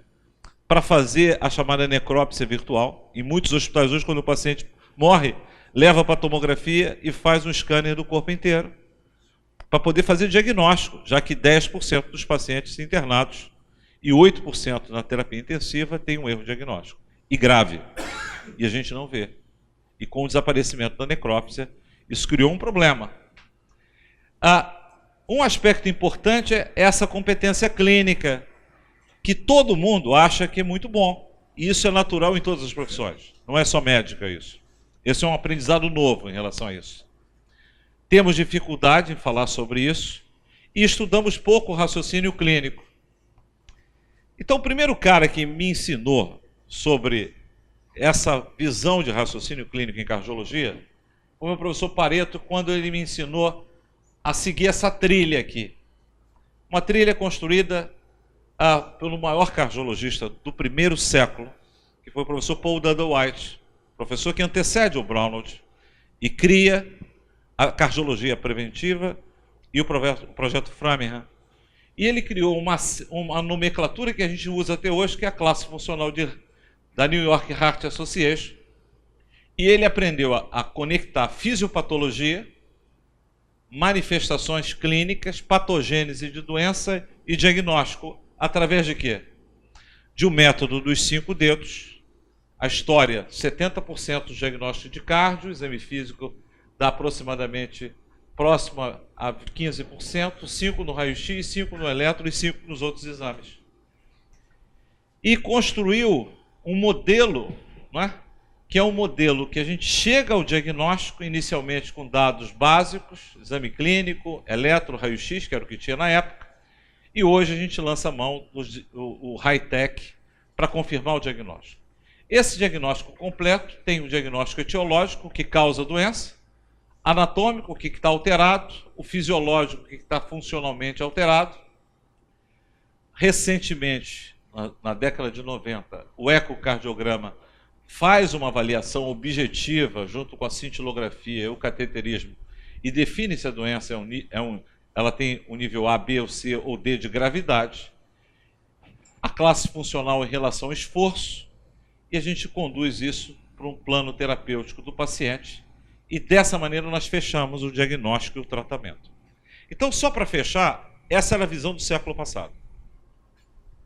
para fazer a chamada necrópsia virtual. Em muitos hospitais hoje, quando o paciente morre, leva para a tomografia e faz um scanner do corpo inteiro, para poder fazer diagnóstico, já que 10% dos pacientes internados e 8% na terapia intensiva tem um erro diagnóstico, e grave, e a gente não vê. E com o desaparecimento da necrópsia, isso criou um problema. Um aspecto importante é essa competência clínica, que todo mundo acha que é muito bom, e isso é natural em todas as profissões, não é só médica isso. Esse é um aprendizado novo em relação a isso. Temos dificuldade em falar sobre isso e estudamos pouco o raciocínio clínico. Então, o primeiro cara que me ensinou sobre essa visão de raciocínio clínico em cardiologia foi o meu professor Pareto, quando ele me ensinou a seguir essa trilha aqui. Uma trilha construída pelo maior cardiologista do primeiro século, que foi o professor Paul Dudley White, professor que antecede o Brownlow e cria a cardiologia preventiva e o projeto Framingham. E ele criou uma nomenclatura que a gente usa até hoje, que é a classe funcional da New York Heart Association. E ele aprendeu a conectar fisiopatologia, manifestações clínicas, patogênese de doença e diagnóstico. Através de quê? De um método dos 5 dedos. A história, 70% do diagnóstico de cardio, exame físico dá aproximadamente próximo a 15%, 5% no raio-x, 5% no eletro e 5% nos outros exames. E construiu um modelo, não é? Que é um modelo que a gente chega ao diagnóstico inicialmente com dados básicos, exame clínico, eletro, raio-x, que era o que tinha na época, e hoje a gente lança a mão o high-tech para confirmar o diagnóstico. Esse diagnóstico completo tem o diagnóstico etiológico, que causa a doença, anatômico, o que está alterado, o fisiológico, o que está funcionalmente alterado. Recentemente, na década de 90, o ecocardiograma faz uma avaliação objetiva junto com a cintilografia e o cateterismo e define se a doença ela tem um nível A, B, ou C ou D de gravidade. A classe funcional em relação ao esforço, e a gente conduz isso para um plano terapêutico do paciente, e dessa maneira nós fechamos o diagnóstico e o tratamento. Então, só para fechar, essa era a visão do século passado,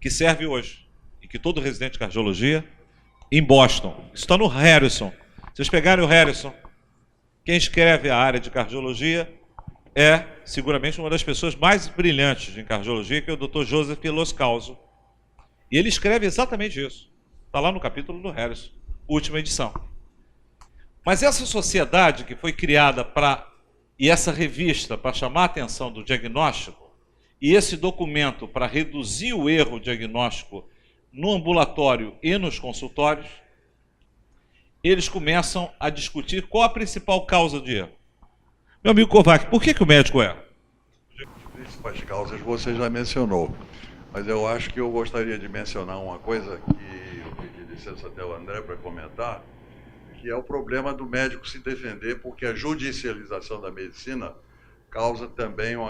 que serve hoje, e que todo residente de cardiologia, em Boston, isso está no Harrison. Vocês pegarem o Harrison, quem escreve a área de cardiologia é seguramente uma das pessoas mais brilhantes em cardiologia, que é o Dr. Joseph Loscalzo. E ele escreve exatamente isso. Está lá no capítulo do Harrison, última edição. Mas essa sociedade que foi criada e essa revista para chamar a atenção do diagnóstico, e esse documento para reduzir o erro diagnóstico no ambulatório e nos consultórios, eles começam a discutir qual a principal causa de erro. Meu amigo Kovac, por que o médico erra? As principais causas você já mencionou, mas eu acho que eu gostaria de mencionar uma coisa que eu pedi licença até o André para comentar, que é o problema do médico se defender, porque a judicialização da medicina causa também um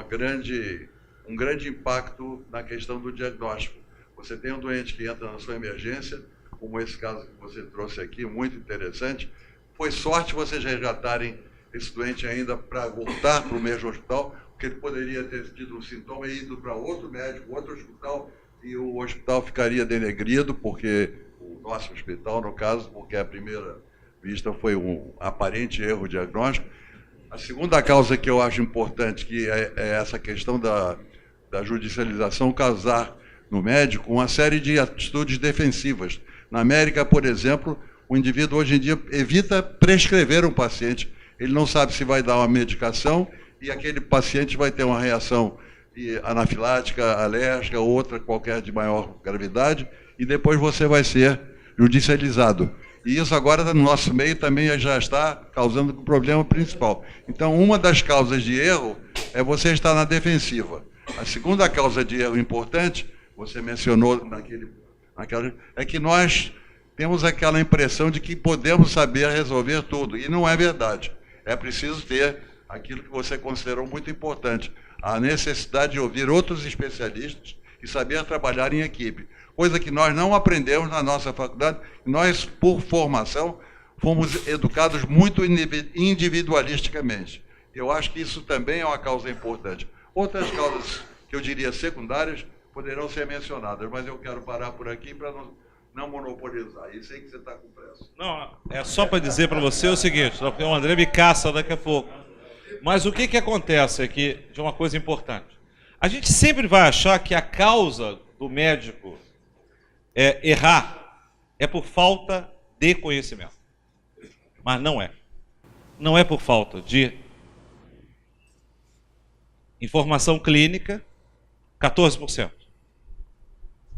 grande impacto na questão do diagnóstico. Você tem um doente que entra na sua emergência, como esse caso que você trouxe aqui, muito interessante. Foi sorte vocês resgatarem esse doente ainda para voltar para o mesmo hospital, porque ele poderia ter tido um sintoma e ido para outro médico, outro hospital, e o hospital ficaria denegrido, porque o nosso hospital, no caso, porque à primeira vista foi um aparente erro diagnóstico. A segunda causa que eu acho importante, que é essa questão da judicialização, causar no médico uma série de atitudes defensivas. Na América, por exemplo, o indivíduo hoje em dia evita prescrever um paciente. Ele não sabe se vai dar uma medicação e aquele paciente vai ter uma reação anafilática, alérgica, ou outra qualquer de maior gravidade, e depois você vai ser judicializado. E isso agora, no nosso meio, também já está causando o problema principal. Então, uma das causas de erro é você estar na defensiva. A segunda causa de erro importante, você mencionou é que nós temos aquela impressão de que podemos saber resolver tudo, e não é verdade. É preciso ter aquilo que você considerou muito importante, a necessidade de ouvir outros especialistas e saber trabalhar em equipe, coisa que nós não aprendemos na nossa faculdade. Nós, por formação, fomos educados muito individualisticamente. Eu acho que isso também é uma causa importante. Outras causas, que eu diria secundárias, poderão ser mencionadas, mas eu quero parar por aqui para não monopolizar. E sei que você está com pressa. Não, é só para dizer para você o seguinte, porque o André me caça daqui a pouco. Mas o que acontece aqui de uma coisa importante? A gente sempre vai achar que a causa do médico errar é por falta de conhecimento. mas não é. Não é por falta de informação clínica, 14%.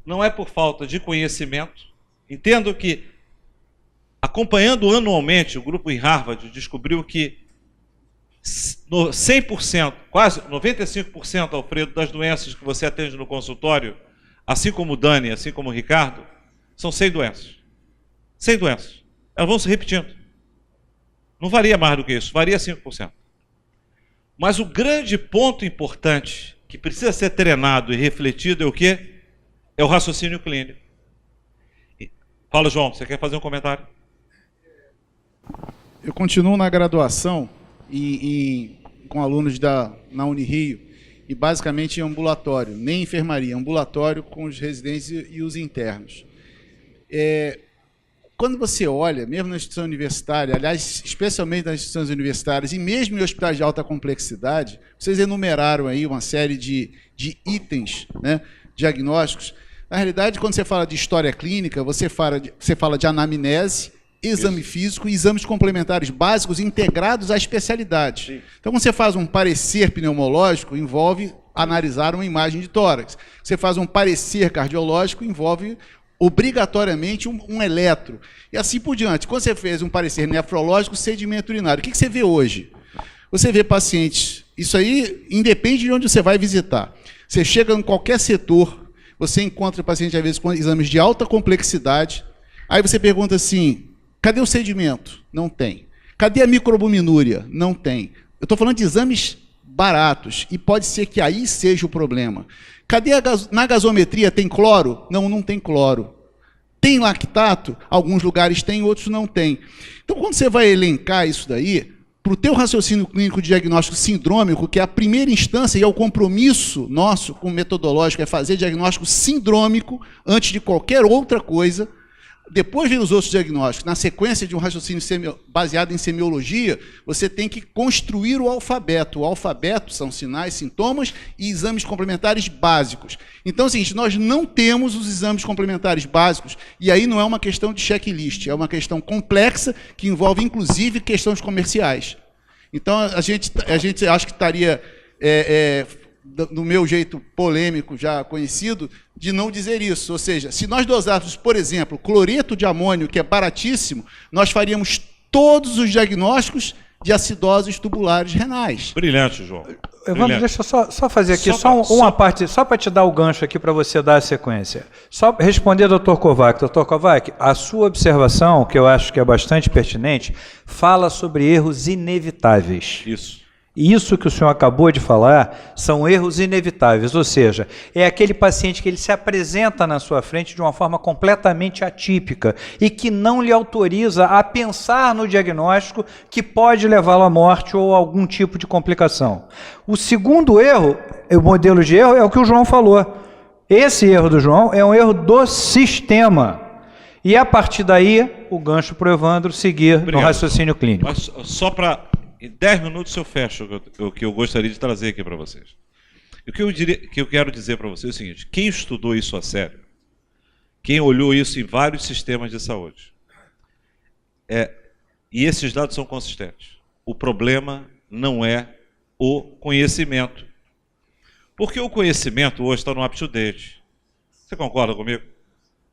Não é por falta de conhecimento. Entendo que, acompanhando anualmente, o grupo em Harvard descobriu que 100%, quase 95%, Alfredo, das doenças que você atende no consultório, assim como o Dani, assim como o Ricardo, são 100 doenças. 100 doenças. Elas vão se repetindo. Não varia mais do que isso, varia 5%. Mas o grande ponto importante, que precisa ser treinado e refletido, é o quê? É o raciocínio clínico. Fala, João, você quer fazer um comentário? Eu continuo na graduação com alunos na Unirio, e basicamente em ambulatório, nem enfermaria, ambulatório com os residentes e os internos. Quando você olha, mesmo na instituição universitária, aliás, especialmente nas instituições universitárias e mesmo em hospitais de alta complexidade, vocês enumeraram aí uma série de itens, né, diagnósticos. Na realidade, quando você fala de história clínica, você fala de anamnese, exame físico e exames complementares básicos integrados à especialidade. Sim. Então, quando você faz um parecer pneumológico, envolve analisar uma imagem de tórax. Você faz um parecer cardiológico, envolve obrigatoriamente um eletro. E assim por diante. Quando você fez um parecer nefrológico, sedimento urinário. O que você vê hoje? Você vê pacientes... Isso aí independe de onde você vai visitar. Você chega em qualquer setor, você encontra paciente, às vezes, com exames de alta complexidade. Aí você pergunta assim, cadê o sedimento? Não tem. Cadê a microalbuminúria? Não tem. Eu estou falando de exames baratos, e pode ser que aí seja o problema. Cadê na gasometria tem cloro? Não, não tem cloro. Tem lactato? Alguns lugares tem, outros não tem. Então, quando você vai elencar isso daí, para o teu raciocínio clínico diagnóstico sindrômico, que é a primeira instância e é o compromisso nosso com o metodológico, é fazer diagnóstico sindrômico antes de qualquer outra coisa. Depois vem os outros diagnósticos. Na sequência de um raciocínio baseado em semiologia, você tem que construir o alfabeto. O alfabeto são sinais, sintomas e exames complementares básicos. Então é o seguinte, nós não temos os exames complementares básicos, e aí não é uma questão de checklist, é uma questão complexa que envolve, inclusive, questões comerciais. Então a gente acha que estaria... do meu jeito polêmico já conhecido, de não dizer isso. Ou seja, se nós dosássemos, por exemplo, cloreto de amônio, que é baratíssimo, nós faríamos todos os diagnósticos de acidoses tubulares renais. Brilhante, João. Evandro, deixa eu só fazer aqui, uma parte, só para te dar o gancho aqui para você dar a sequência. Só responder, doutor Kovac. Doutor Kovac, a sua observação, que eu acho que é bastante pertinente, fala sobre erros inevitáveis. Isso que o senhor acabou de falar são erros inevitáveis, ou seja, é aquele paciente que ele se apresenta na sua frente de uma forma completamente atípica e que não lhe autoriza a pensar no diagnóstico que pode levá-lo à morte ou a algum tipo de complicação. O segundo erro, o modelo de erro, é o que o João falou. Esse erro do João é um erro do sistema. E a partir daí, o gancho para o Evandro seguir no raciocínio clínico. Mas só para... Em 10 minutos eu fecho o que eu gostaria de trazer aqui para vocês. O que eu quero dizer para vocês é o seguinte, quem estudou isso a sério, quem olhou isso em vários sistemas de saúde, e esses dados são consistentes, o problema não é o conhecimento. Porque o conhecimento hoje está no up-to-date. Você concorda comigo?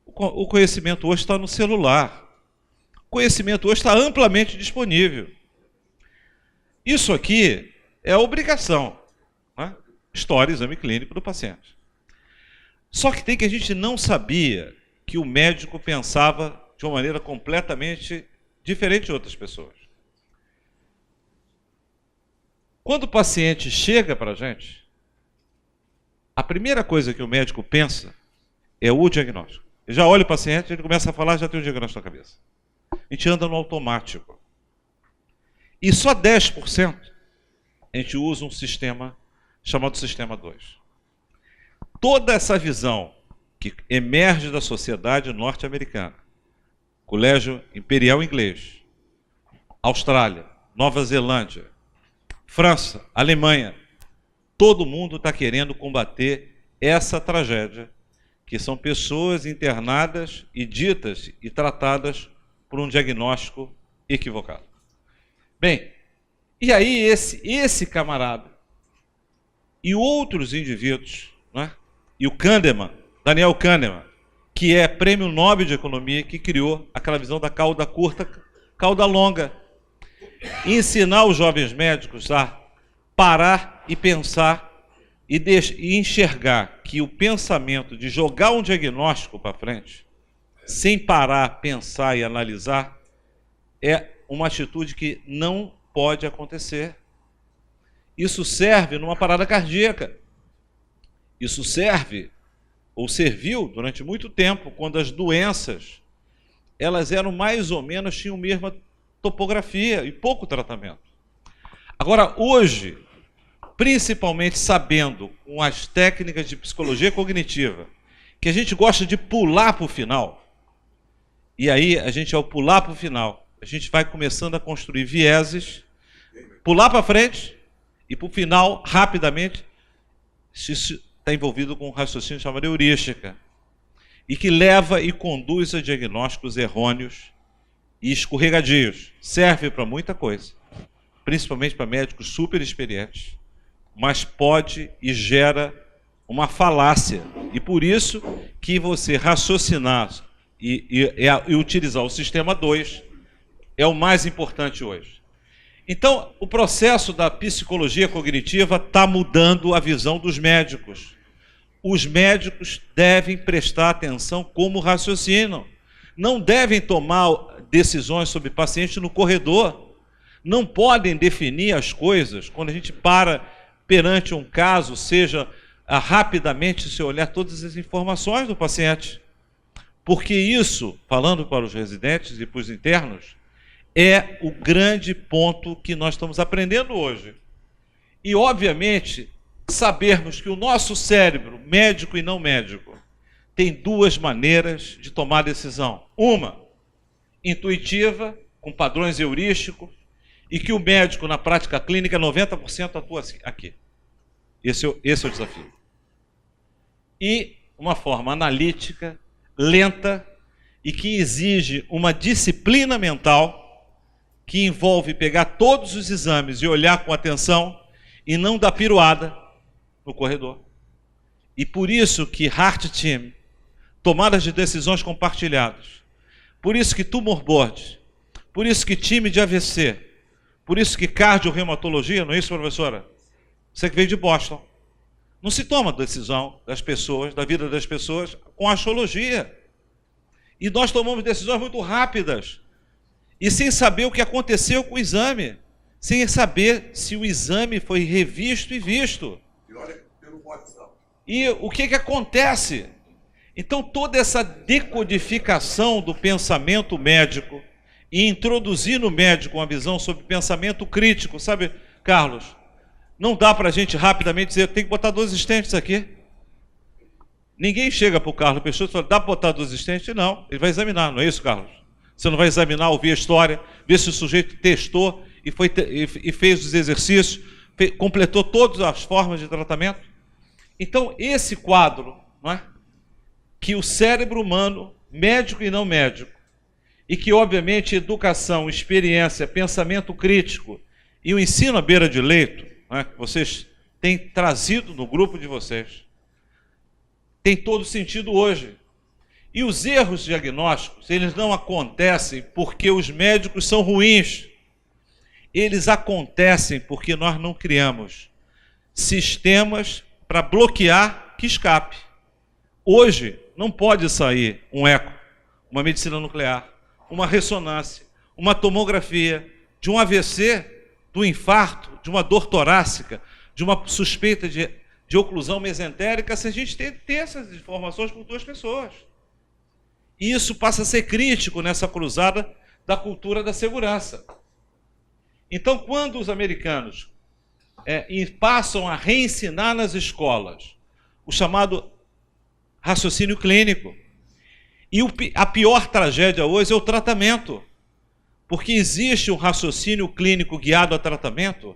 O conhecimento hoje está no celular. O conhecimento hoje está amplamente disponível. Isso aqui é obrigação, né? História, exame clínico do paciente. Só que a gente não sabia que o médico pensava de uma maneira completamente diferente de outras pessoas. Quando o paciente chega para a gente, a primeira coisa que o médico pensa é o diagnóstico. Ele já olha o paciente, ele começa a falar, já tem o diagnóstico na cabeça. A gente anda no automático. E só 10% a gente usa um sistema chamado Sistema 2. Toda essa visão que emerge da sociedade norte-americana, Colégio Imperial Inglês, Austrália, Nova Zelândia, França, Alemanha, todo mundo está querendo combater essa tragédia, que são pessoas internadas e ditas e tratadas por um diagnóstico equivocado. Bem, e aí esse camarada e outros indivíduos, né? E o Kahneman, Daniel Kahneman, que é prêmio Nobel de Economia, que criou aquela visão da cauda curta, cauda longa. Ensinar os jovens médicos a parar e pensar e enxergar que o pensamento de jogar um diagnóstico para frente, sem parar, pensar e analisar, é uma atitude que não pode acontecer. Isso serve numa parada cardíaca. Isso serve, ou serviu durante muito tempo, quando as doenças, elas eram mais ou menos, tinham a mesma topografia e pouco tratamento. Agora, hoje, principalmente sabendo com as técnicas de psicologia cognitiva, que a gente gosta de pular para o final, e aí a gente, ao pular para o final, a gente vai começando a construir vieses, pular para frente e para o final, rapidamente, isso está envolvido com um raciocínio chamado heurística, e que leva e conduz a diagnósticos errôneos e escorregadios. Serve para muita coisa, principalmente para médicos super experientes, mas pode e gera uma falácia. E por isso que você raciocinar e utilizar o sistema 2 é o mais importante hoje. Então, o processo da psicologia cognitiva está mudando a visão dos médicos. Os médicos devem prestar atenção como raciocinam. Não devem tomar decisões sobre paciente no corredor. Não podem definir as coisas quando a gente para perante um caso, seja rapidamente se olhar todas as informações do paciente. Porque isso, falando para os residentes e para os internos, é o grande ponto que nós estamos aprendendo hoje. E, obviamente, sabermos que o nosso cérebro, médico e não médico, tem duas maneiras de tomar decisão. Uma, intuitiva, com padrões heurísticos, e que o médico, na prática clínica, 90% atua aqui. Esse é o desafio. E uma forma analítica, lenta, e que exige uma disciplina mental, que envolve pegar todos os exames e olhar com atenção, e não dar piruada no corredor. E por isso que Heart Team, tomadas de decisões compartilhadas, por isso que tumor board, por isso que time de AVC, por isso que cardiorreumatologia, não é isso, professora? Você que veio de Boston. Não se toma decisão das pessoas, da vida das pessoas, com astrologia. E nós tomamos decisões muito rápidas, e sem saber o que aconteceu com o exame, sem saber se o exame foi revisto e visto. E o que acontece? Então, toda essa decodificação do pensamento médico e introduzir no médico uma visão sobre pensamento crítico, sabe, Carlos? Não dá para a gente rapidamente dizer, tem que botar 2 stents aqui. Ninguém chega para o Carlos Peixoto e fala, dá para botar 2 stents? Não, ele vai examinar, não é isso, Carlos? Você não vai examinar, ouvir a história, ver se o sujeito testou e fez os exercícios, completou todas as formas de tratamento. Então, esse quadro, não é? Que o cérebro humano, médico e não médico, e que, obviamente, educação, experiência, pensamento crítico e o ensino à beira de leito, não é? Que vocês têm trazido no grupo de vocês, tem todo sentido hoje. E os erros diagnósticos, eles não acontecem porque os médicos são ruins. Eles acontecem porque nós não criamos sistemas para bloquear que escape. Hoje, não pode sair um eco, uma medicina nuclear, uma ressonância, uma tomografia, de um AVC, do infarto, de uma dor torácica, de uma suspeita de oclusão mesentérica, se a gente ter essas informações por 2 pessoas. E isso passa a ser crítico nessa cruzada da cultura da segurança. Então, quando os americanos passam a reensinar nas escolas o chamado raciocínio clínico, e a pior tragédia hoje é o tratamento, porque existe um raciocínio clínico guiado a tratamento,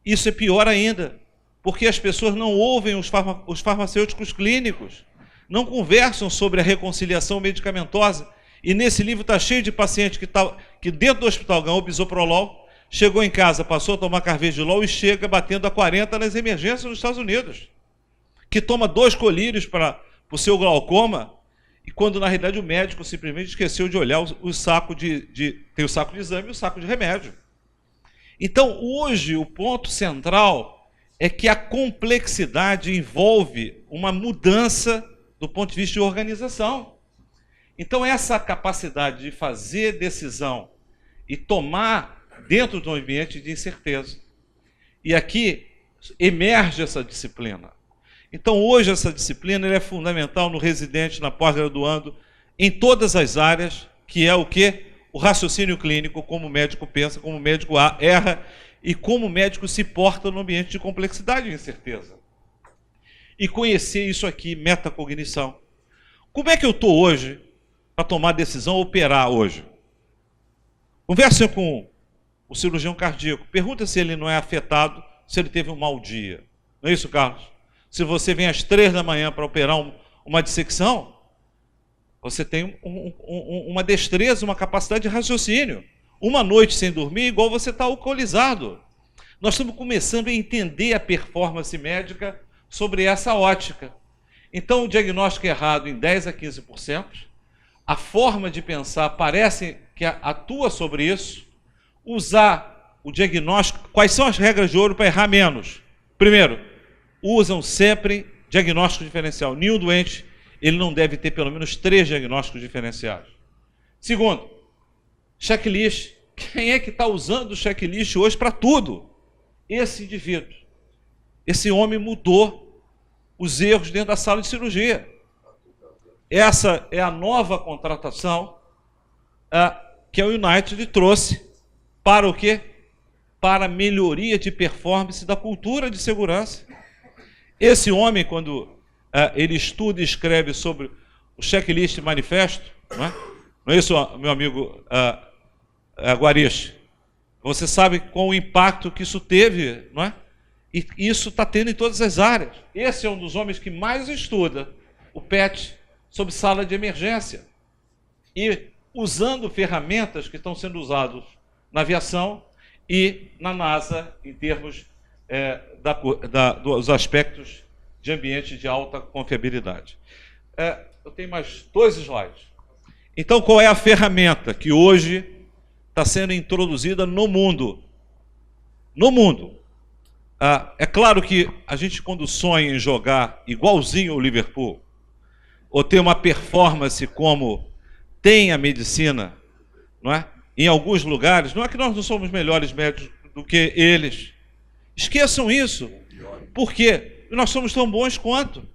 isso é pior ainda, porque as pessoas não ouvem os farmacêuticos clínicos, não conversam sobre a reconciliação medicamentosa, E nesse livro está cheio de paciente que dentro do hospital ganhou bisoprolol, chegou em casa, passou a tomar carvedilol e chega batendo a 40 nas emergências nos Estados Unidos. Que toma 2 colírios para o seu glaucoma, e quando na realidade o médico simplesmente esqueceu de olhar o saco tem o saco de exame e o saco de remédio. Então, hoje, o ponto central é que a complexidade envolve uma mudança do ponto de vista de organização. Então, essa capacidade de fazer decisão e tomar dentro de um ambiente de incerteza. E aqui emerge essa disciplina. Então, hoje, essa disciplina é fundamental no residente, na pós-graduando, em todas as áreas, que é o quê? O raciocínio clínico, como o médico pensa, como o médico erra e como o médico se porta no ambiente de complexidade e incerteza. E conhecer isso aqui, metacognição. Como é que eu estou hoje para tomar decisão, operar hoje? Conversa com o cirurgião cardíaco, pergunta se ele não é afetado, se ele teve um mau dia. Não é isso, Carlos? Se você vem às 3 da manhã para operar uma dissecção, você tem uma destreza, uma capacidade de raciocínio. Uma noite sem dormir, igual você está alcoolizado. Nós estamos começando a entender a performance médica sobre essa ótica. Então, o diagnóstico errado em 10 a 15%, a forma de pensar parece que atua sobre isso, usar o diagnóstico. Quais são as regras de ouro para errar menos? Primeiro, usam sempre diagnóstico diferencial. Nenhum doente ele não deve ter pelo menos 3 diagnósticos diferenciados. Segundo, checklist. Quem é que está usando o checklist hoje para tudo? Esse indivíduo. Esse homem mudou os erros dentro da sala de cirurgia. Essa é a nova contratação que a United trouxe para o quê? Para a melhoria de performance da cultura de segurança. Esse homem, quando ele estuda e escreve sobre o checklist manifesto, não é isso, meu amigo Guariche? Você sabe qual o impacto que isso teve, não é? E isso está tendo em todas as áreas. Esse é um dos homens que mais estuda o PET sobre sala de emergência. E usando ferramentas que estão sendo usadas na aviação e na NASA, em termos dos aspectos de ambiente de alta confiabilidade. Eu tenho mais 2 slides. Então, qual é a ferramenta que hoje está sendo introduzida no mundo? No mundo. É claro que a gente, quando sonha em jogar igualzinho o Liverpool, ou ter uma performance como tem a medicina, não é? Em alguns lugares, não é que nós não somos melhores médicos do que eles. Esqueçam isso. Por quê? Nós somos tão bons quanto.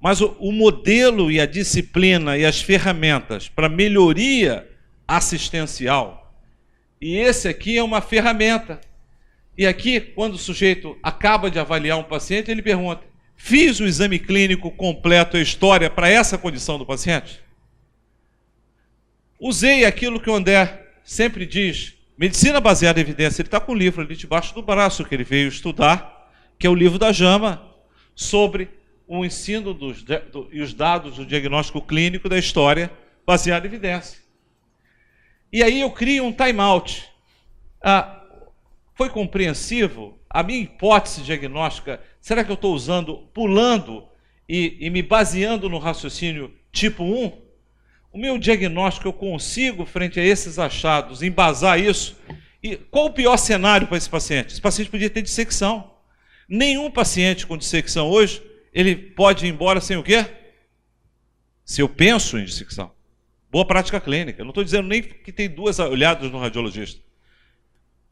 Mas o modelo e a disciplina e as ferramentas para melhoria assistencial, e esse aqui é uma ferramenta. E aqui, quando o sujeito acaba de avaliar um paciente, ele pergunta: fiz o exame clínico completo, a história para essa condição do paciente? Usei aquilo que o André sempre diz, medicina baseada em evidência. Ele está com um livro ali debaixo do braço que ele veio estudar, que é o livro da JAMA, sobre o ensino e os dados do diagnóstico clínico da história baseada em evidência. E aí eu crio um time-out. Foi compreensivo? A minha hipótese diagnóstica, será que eu estou pulando e me baseando no raciocínio tipo 1? O meu diagnóstico, eu consigo, frente a esses achados, embasar isso? E qual o pior cenário para esse paciente? Esse paciente podia ter dissecção. Nenhum paciente com dissecção hoje, ele pode ir embora sem o quê? Se eu penso em dissecção. Boa prática clínica. Eu não estou dizendo nem que tem 2 olhadas no radiologista.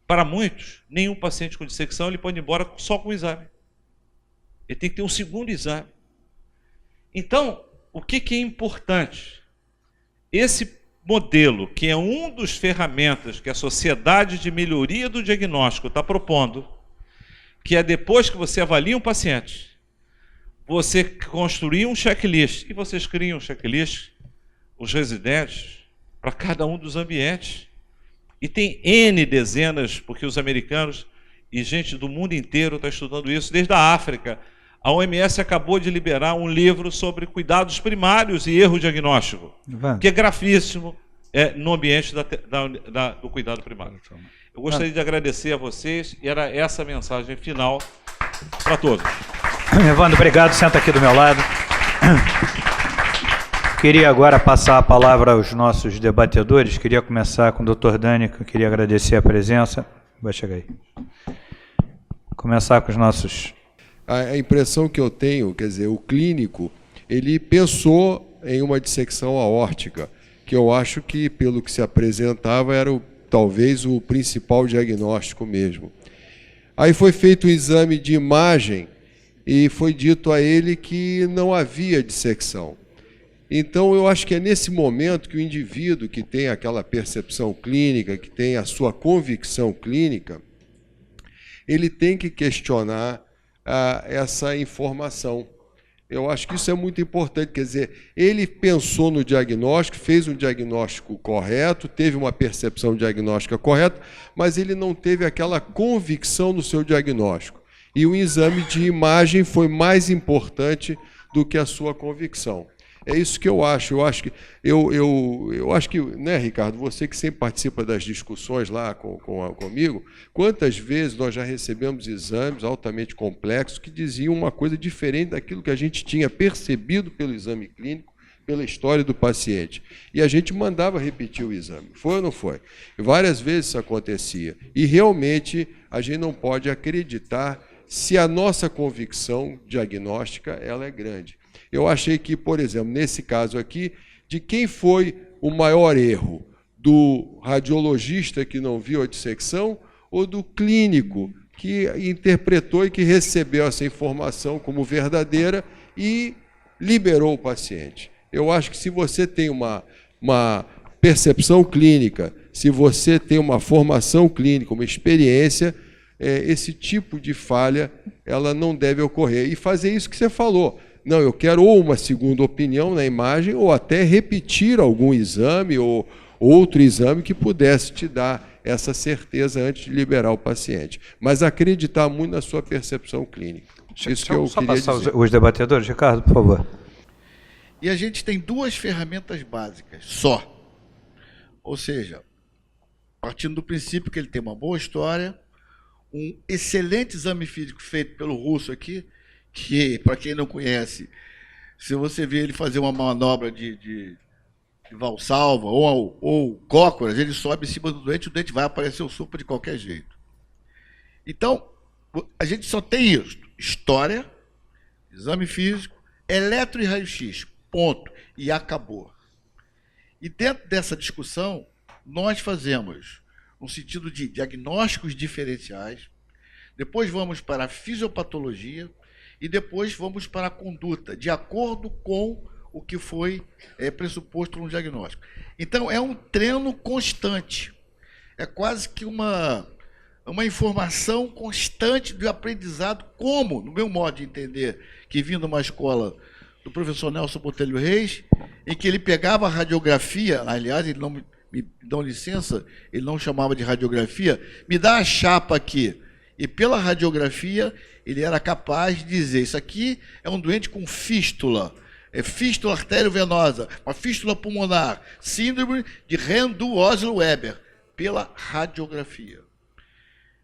Para muitos, nenhum paciente com dissecção ele pode ir embora só com o exame. Ele tem que ter um segundo exame. Então, o que é importante? Esse modelo, que é um dos ferramentas que a Sociedade de Melhoria do Diagnóstico está propondo, que é depois que você avalia um paciente, você construir um checklist, e vocês criam um checklist, os residentes, para cada um dos ambientes. E tem N dezenas, porque os americanos e gente do mundo inteiro está estudando isso, desde a África A OMS acabou de liberar um livro sobre cuidados primários e erro diagnóstico, que é gravíssimo no ambiente do cuidado primário. Eu gostaria de agradecer a vocês, e era essa a mensagem final para todos. Evandro, obrigado. Senta aqui do meu lado. Queria agora passar a palavra aos nossos debatedores. Queria começar com o Dr. Dani, que eu queria agradecer a presença. Vai chegar aí. Começar com os nossos... A impressão que eu tenho, quer dizer, o clínico, ele pensou em uma dissecção aórtica, que eu acho que, pelo que se apresentava, era talvez o principal diagnóstico mesmo. Aí foi feito um exame de imagem e foi dito a ele que não havia dissecção. Então, eu acho que é nesse momento que o indivíduo que tem aquela percepção clínica, que tem a sua convicção clínica, ele tem que questionar essa informação. Eu acho que isso é muito importante, quer dizer, ele pensou no diagnóstico, fez um diagnóstico correto, teve uma percepção diagnóstica correta, mas ele não teve aquela convicção no seu diagnóstico. E o exame de imagem foi mais importante do que a sua convicção. É isso que eu acho. Eu acho que, né, Ricardo, você que sempre participa das discussões lá comigo, quantas vezes nós já recebemos exames altamente complexos que diziam uma coisa diferente daquilo que a gente tinha percebido pelo exame clínico, pela história do paciente. E a gente mandava repetir o exame. Foi ou não foi? E várias vezes isso acontecia. E realmente a gente não pode acreditar se a nossa convicção diagnóstica ela é grande. Eu achei que, por exemplo, nesse caso aqui, de quem foi o maior erro? Do radiologista que não viu a dissecção ou do clínico que interpretou e que recebeu essa informação como verdadeira e liberou o paciente? Eu acho que se você tem uma percepção clínica, se você tem uma formação clínica, uma experiência, esse tipo de falha ela não deve ocorrer. E fazer isso que você falou. Não, eu quero ou uma segunda opinião na imagem ou até repetir algum exame ou outro exame que pudesse te dar essa certeza antes de liberar o paciente. Mas acreditar muito na sua percepção clínica. Isso que eu queria dizer. Os debatedores, Ricardo, por favor. E a gente tem duas ferramentas básicas só. Ou seja, partindo do princípio que ele tem uma boa história, um excelente exame físico feito pelo russo aqui, que, para quem não conhece, se você vê ele fazer uma manobra de valsalva ou cócoras, ele sobe em cima do doente, o doente vai aparecer o supa de qualquer jeito. Então, a gente só tem isso: história, exame físico, eletro e raio-x, ponto, e acabou. E dentro dessa discussão, nós fazemos no sentido de diagnósticos diferenciais, depois vamos para a fisiopatologia, e depois vamos para a conduta, de acordo com o que foi pressuposto no diagnóstico. Então, é um treino constante. É quase que uma informação constante de aprendizado, como, no meu modo de entender, que vim de uma escola do professor Nelson Botelho Reis, em que ele pegava a radiografia, aliás, ele não me dão licença, ele não chamava de radiografia, me dá a chapa aqui, e pela radiografia ele era capaz de dizer, isso aqui é um doente com fístula, fístula arteriovenosa, uma fístula pulmonar, síndrome de Rendu-Oslo-Weber, pela radiografia.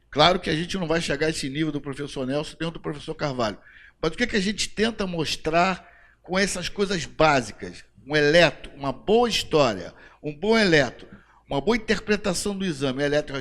Claro que a gente não vai chegar a esse nível do professor Nelson nem do professor Carvalho, mas o que a gente tenta mostrar com essas coisas básicas? Um eletro, uma boa história, um bom eletro, uma boa interpretação do exame, eletro,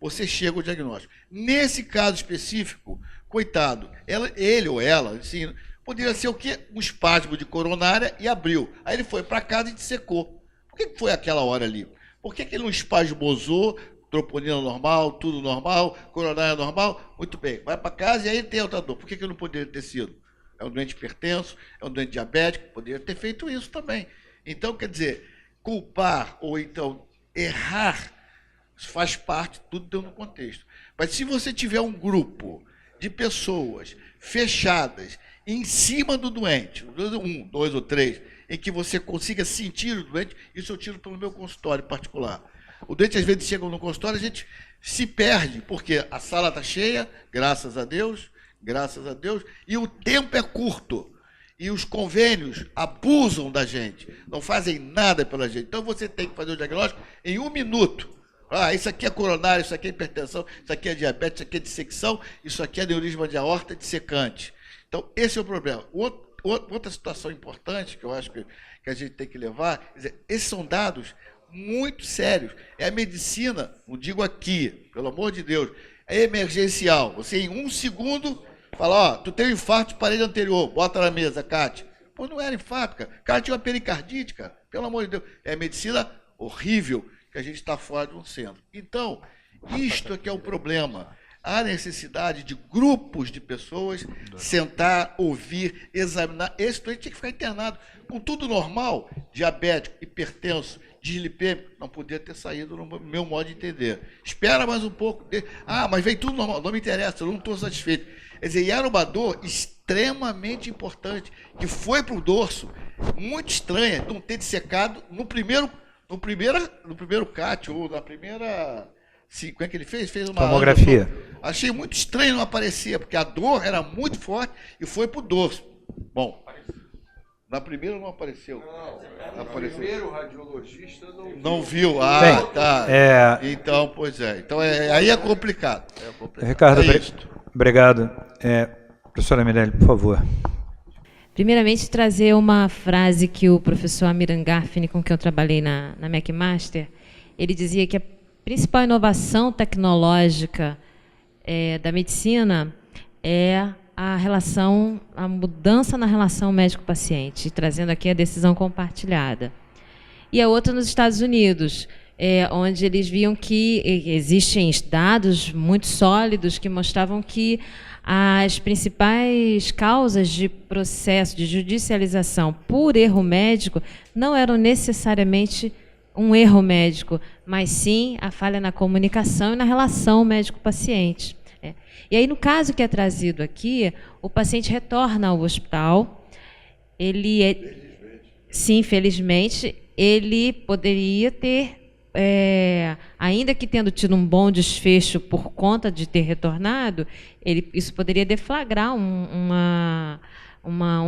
você chega ao diagnóstico. Nesse caso específico, coitado, ele ou ela, assim, poderia ser o quê? Um espasmo de coronária e abriu. Aí ele foi para casa e dissecou. Por que foi aquela hora ali? Por que ele não espasmosou, troponina normal, tudo normal, coronária normal? Muito bem, vai para casa e aí tem outra dor. Por que não poderia ter sido? É um doente hipertenso, é um doente diabético, poderia ter feito isso também. Então, quer dizer, culpar ou então errar faz parte, tudo dentro do contexto. Mas se você tiver um grupo de pessoas fechadas em cima do doente, 1, 2 ou 3, em que você consiga sentir o doente, isso eu tiro pelo meu consultório particular. O doente, às vezes, chega no consultório, a gente se perde, porque a sala está cheia, graças a Deus, graças a Deus, e o tempo é curto. E os convênios abusam da gente, não fazem nada pela gente. Então você tem que fazer o diagnóstico em 1 minuto. Ah, isso aqui é coronário, isso aqui é hipertensão, isso aqui é diabetes, isso aqui é dissecção, isso aqui é aneurisma de aorta dissecante. Então, esse é o problema. Outra situação importante que eu acho que a gente tem que levar, quer dizer, esses são dados muito sérios. É a medicina, não digo aqui, pelo amor de Deus, é emergencial. Você, em 1 segundo, fala, ó, tu tem um infarto de parede anterior, bota na mesa, Cátia. Pô, não era infarto, cara. O cara tinha uma pericardite, cara. Pelo amor de Deus. É medicina horrível que a gente está fora de um centro. Então, isto é que é o problema. Há necessidade de grupos de pessoas sentar, ouvir, examinar. Esse doente tinha que ficar internado. Com tudo normal, diabético, hipertenso, dislipêmico, não podia ter saído no meu modo de entender. Espera mais um pouco. Ah, mas veio tudo normal, não me interessa, eu não estou satisfeito. Quer dizer, e era uma dor extremamente importante, que foi para o dorso, muito estranha, não ter dissecado no primeiro CAT, ou na primeira... Sim, como é que ele fez? Fez uma tomografia. Achei muito estranho não aparecer, porque a dor era muito forte e foi para o dorso. Bom, na primeira não apareceu. Não apareceu. Primeiro radiologista não viu. Ah, bem, tá. Então, pois é. Então, aí é complicado. Ricardo, obrigado. Professora Mirelle, por favor. Primeiramente, trazer uma frase que o professor Amiran Garfin, com quem eu trabalhei na McMaster, ele dizia que a principal inovação tecnológica da medicina é a mudança na relação médico-paciente, trazendo aqui a decisão compartilhada. E a outra nos Estados Unidos, onde eles viam que existem dados muito sólidos que mostravam que as principais causas de processo de judicialização por erro médico não eram necessariamente um erro médico, mas sim a falha na comunicação e na relação médico-paciente. E aí, no caso que é trazido aqui, o paciente retorna ao hospital, sim, felizmente, ele poderia ter, ainda que tendo tido um bom desfecho por conta de ter retornado, isso poderia deflagrar um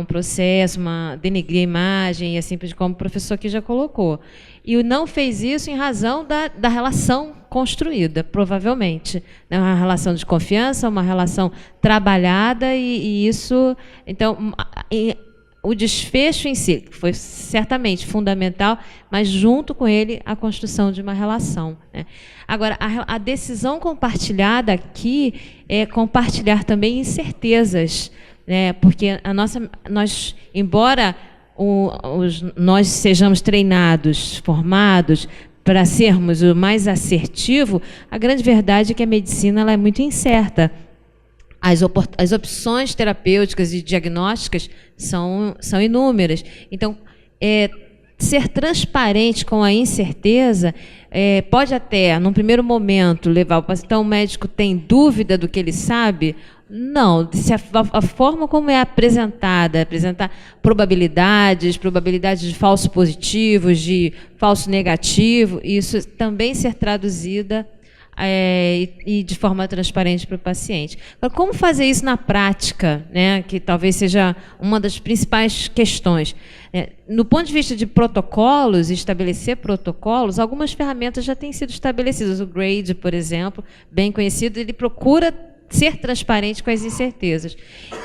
processo, denegrir a imagem, e assim como o professor aqui já colocou. E não fez isso em razão da relação construída, provavelmente. Uma relação de confiança, uma relação trabalhada, e isso... Então, o desfecho em si foi certamente fundamental, mas junto com ele a construção de uma relação, né? Agora, a decisão compartilhada aqui é compartilhar também incertezas, né? Porque nós, embora nós sejamos treinados, formados para sermos o mais assertivo, a grande verdade é que a medicina ela é muito incerta. As opções terapêuticas e diagnósticas são inúmeras. Então, ser transparente com a incerteza pode até, num primeiro momento, levar o paciente. Então, o médico tem dúvida do que ele sabe? Não. Se a forma como é apresentar probabilidades de falso positivo, de falso negativo, isso também ser traduzida e de forma transparente para o paciente. Agora, como fazer isso na prática, né, que talvez seja uma das principais questões? No ponto de vista de protocolos, estabelecer protocolos, algumas ferramentas já têm sido estabelecidas. O GRADE, por exemplo, bem conhecido, ele procura ser transparente com as incertezas.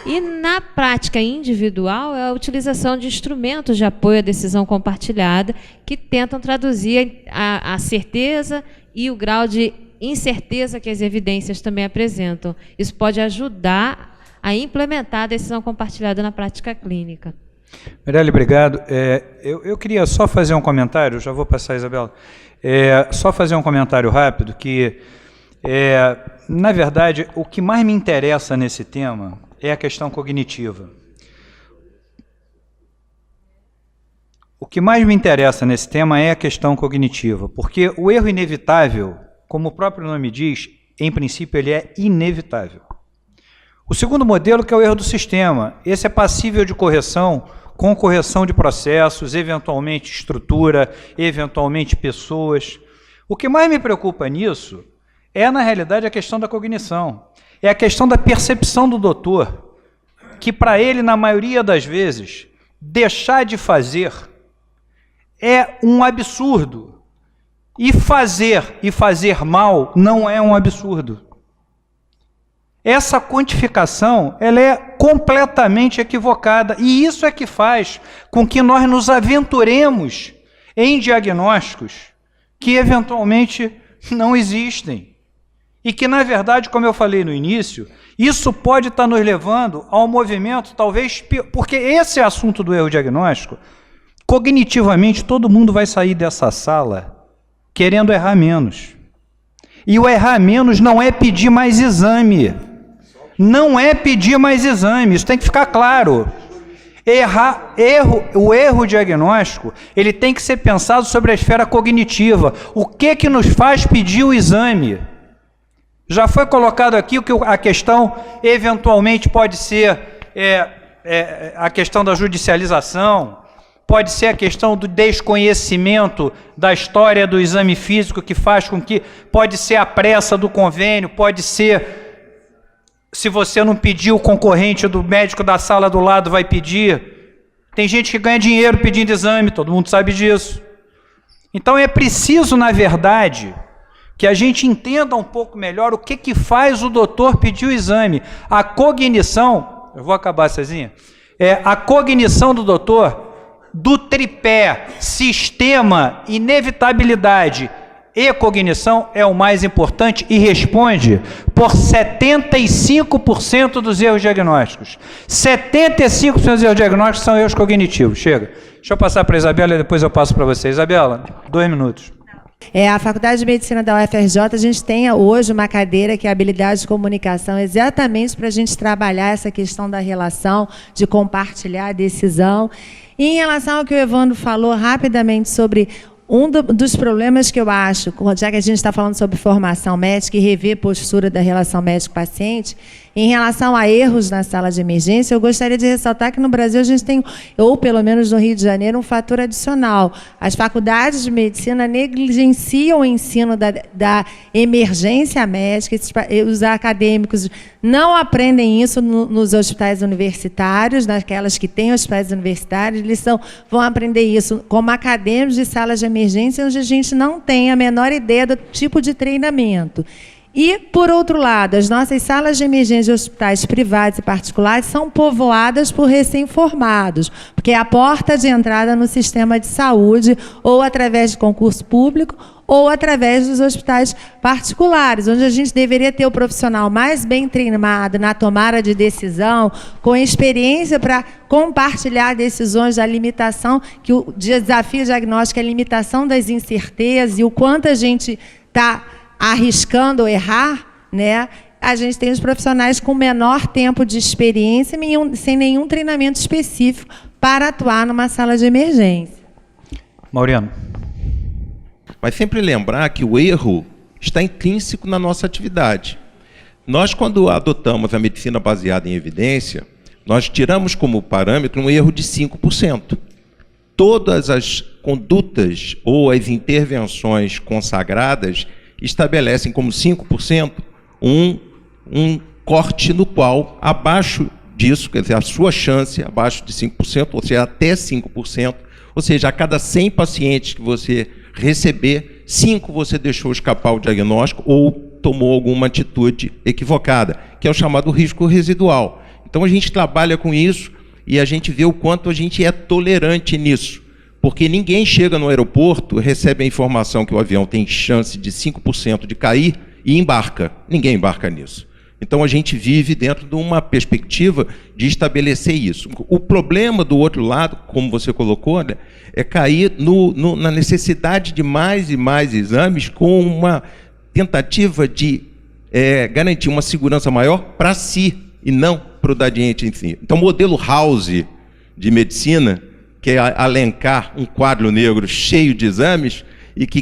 E, na prática individual, é a utilização de instrumentos de apoio à decisão compartilhada que tentam traduzir a certeza e o grau de incerteza que as evidências também apresentam. Isso pode ajudar a implementar a decisão compartilhada na prática clínica. Mirelle, obrigado. Eu queria só fazer um comentário, já vou passar a Isabela, só fazer um comentário rápido, que, na verdade, o que mais me interessa nesse tema é a questão cognitiva. O que mais me interessa nesse tema é a questão cognitiva, porque o erro inevitável, como o próprio nome diz, em princípio ele é inevitável. O segundo modelo, que é o erro do sistema, esse é passível de correção, com correção de processos, eventualmente estrutura, eventualmente pessoas. O que mais me preocupa nisso é, na realidade, a questão da cognição. é a questão da percepção do doutor, que para ele, na maioria das vezes, deixar de fazer é um absurdo. E fazer mal não é um absurdo. Essa quantificação, ela é completamente equivocada, e isso é que faz com que nós nos aventuremos em diagnósticos que eventualmente não existem. E que, na verdade, como eu falei no início, isso pode estar nos levando ao movimento, talvez, porque esse assunto do erro diagnóstico, cognitivamente, todo mundo vai sair dessa sala querendo errar menos. E o errar menos não é pedir mais exame. Não é pedir mais exame, isso tem que ficar claro. O erro diagnóstico, ele tem que ser pensado sobre a esfera cognitiva. O que nos faz pedir o exame? Já foi colocado aqui que a questão, eventualmente, pode ser a questão da judicialização, pode ser a questão do desconhecimento da história do exame físico, que faz com que, pode ser a pressa do convênio, pode ser, se você não pedir, o concorrente do médico da sala do lado vai pedir. Tem gente que ganha dinheiro pedindo exame, todo mundo sabe disso. Então é preciso, na verdade, que a gente entenda um pouco melhor o que faz o doutor pedir o exame. A cognição, eu vou acabar, Cezinha, a cognição do doutor, do tripé, sistema, inevitabilidade e cognição é o mais importante e responde por 75% dos erros diagnósticos. 75% dos erros diagnósticos são erros cognitivos. Chega. Deixa eu passar para a Isabela e depois eu passo para você. Isabela, 2 minutos. A Faculdade de Medicina da UFRJ, a gente tem hoje uma cadeira que é habilidade de comunicação, exatamente para a gente trabalhar essa questão da relação, de compartilhar a decisão. E em relação ao que o Evandro falou rapidamente sobre um dos problemas que eu acho, já que a gente está falando sobre formação médica e rever postura da relação médico-paciente, em relação a erros na sala de emergência, eu gostaria de ressaltar que no Brasil a gente tem, ou pelo menos no Rio de Janeiro, um fator adicional. As faculdades de medicina negligenciam o ensino da emergência médica, os acadêmicos não aprendem isso nos hospitais universitários, naquelas que têm hospitais universitários, eles vão aprender isso como acadêmicos de salas de emergência, onde a gente não tem a menor ideia do tipo de treinamento. E, por outro lado, as nossas salas de emergência de hospitais privados e particulares são povoadas por recém-formados, porque é a porta de entrada no sistema de saúde, ou através de concurso público, ou através dos hospitais particulares, onde a gente deveria ter o profissional mais bem treinado na tomada de decisão, com experiência para compartilhar decisões da limitação, que o desafio diagnóstico é a limitação das incertezas e o quanto a gente está arriscando ou errar, né? A gente tem os profissionais com menor tempo de experiência, sem nenhum treinamento específico para atuar numa sala de emergência. Mauriano. Mas sempre lembrar que o erro está intrínseco na nossa atividade. Nós, quando adotamos a medicina baseada em evidência, nós tiramos como parâmetro um erro de 5%. Todas as condutas ou as intervenções consagradas estabelecem como 5% um corte no qual, abaixo disso, quer dizer, a sua chance abaixo de 5%, ou seja, até 5%, ou seja, a cada 100 pacientes que você receber, 5 você deixou escapar o diagnóstico ou tomou alguma atitude equivocada, que é o chamado risco residual. Então a gente trabalha com isso e a gente vê o quanto a gente é tolerante nisso. Porque ninguém chega no aeroporto, recebe a informação que o avião tem chance de 5% de cair e embarca. Ninguém embarca nisso. Então a gente vive dentro de uma perspectiva de estabelecer isso. O problema do outro lado, como você colocou, né, é cair na necessidade de mais e mais exames com uma tentativa de garantir uma segurança maior para si e não para o dadiente em si. Então o modelo House de medicina, que é alencar um quadro negro cheio de exames, e que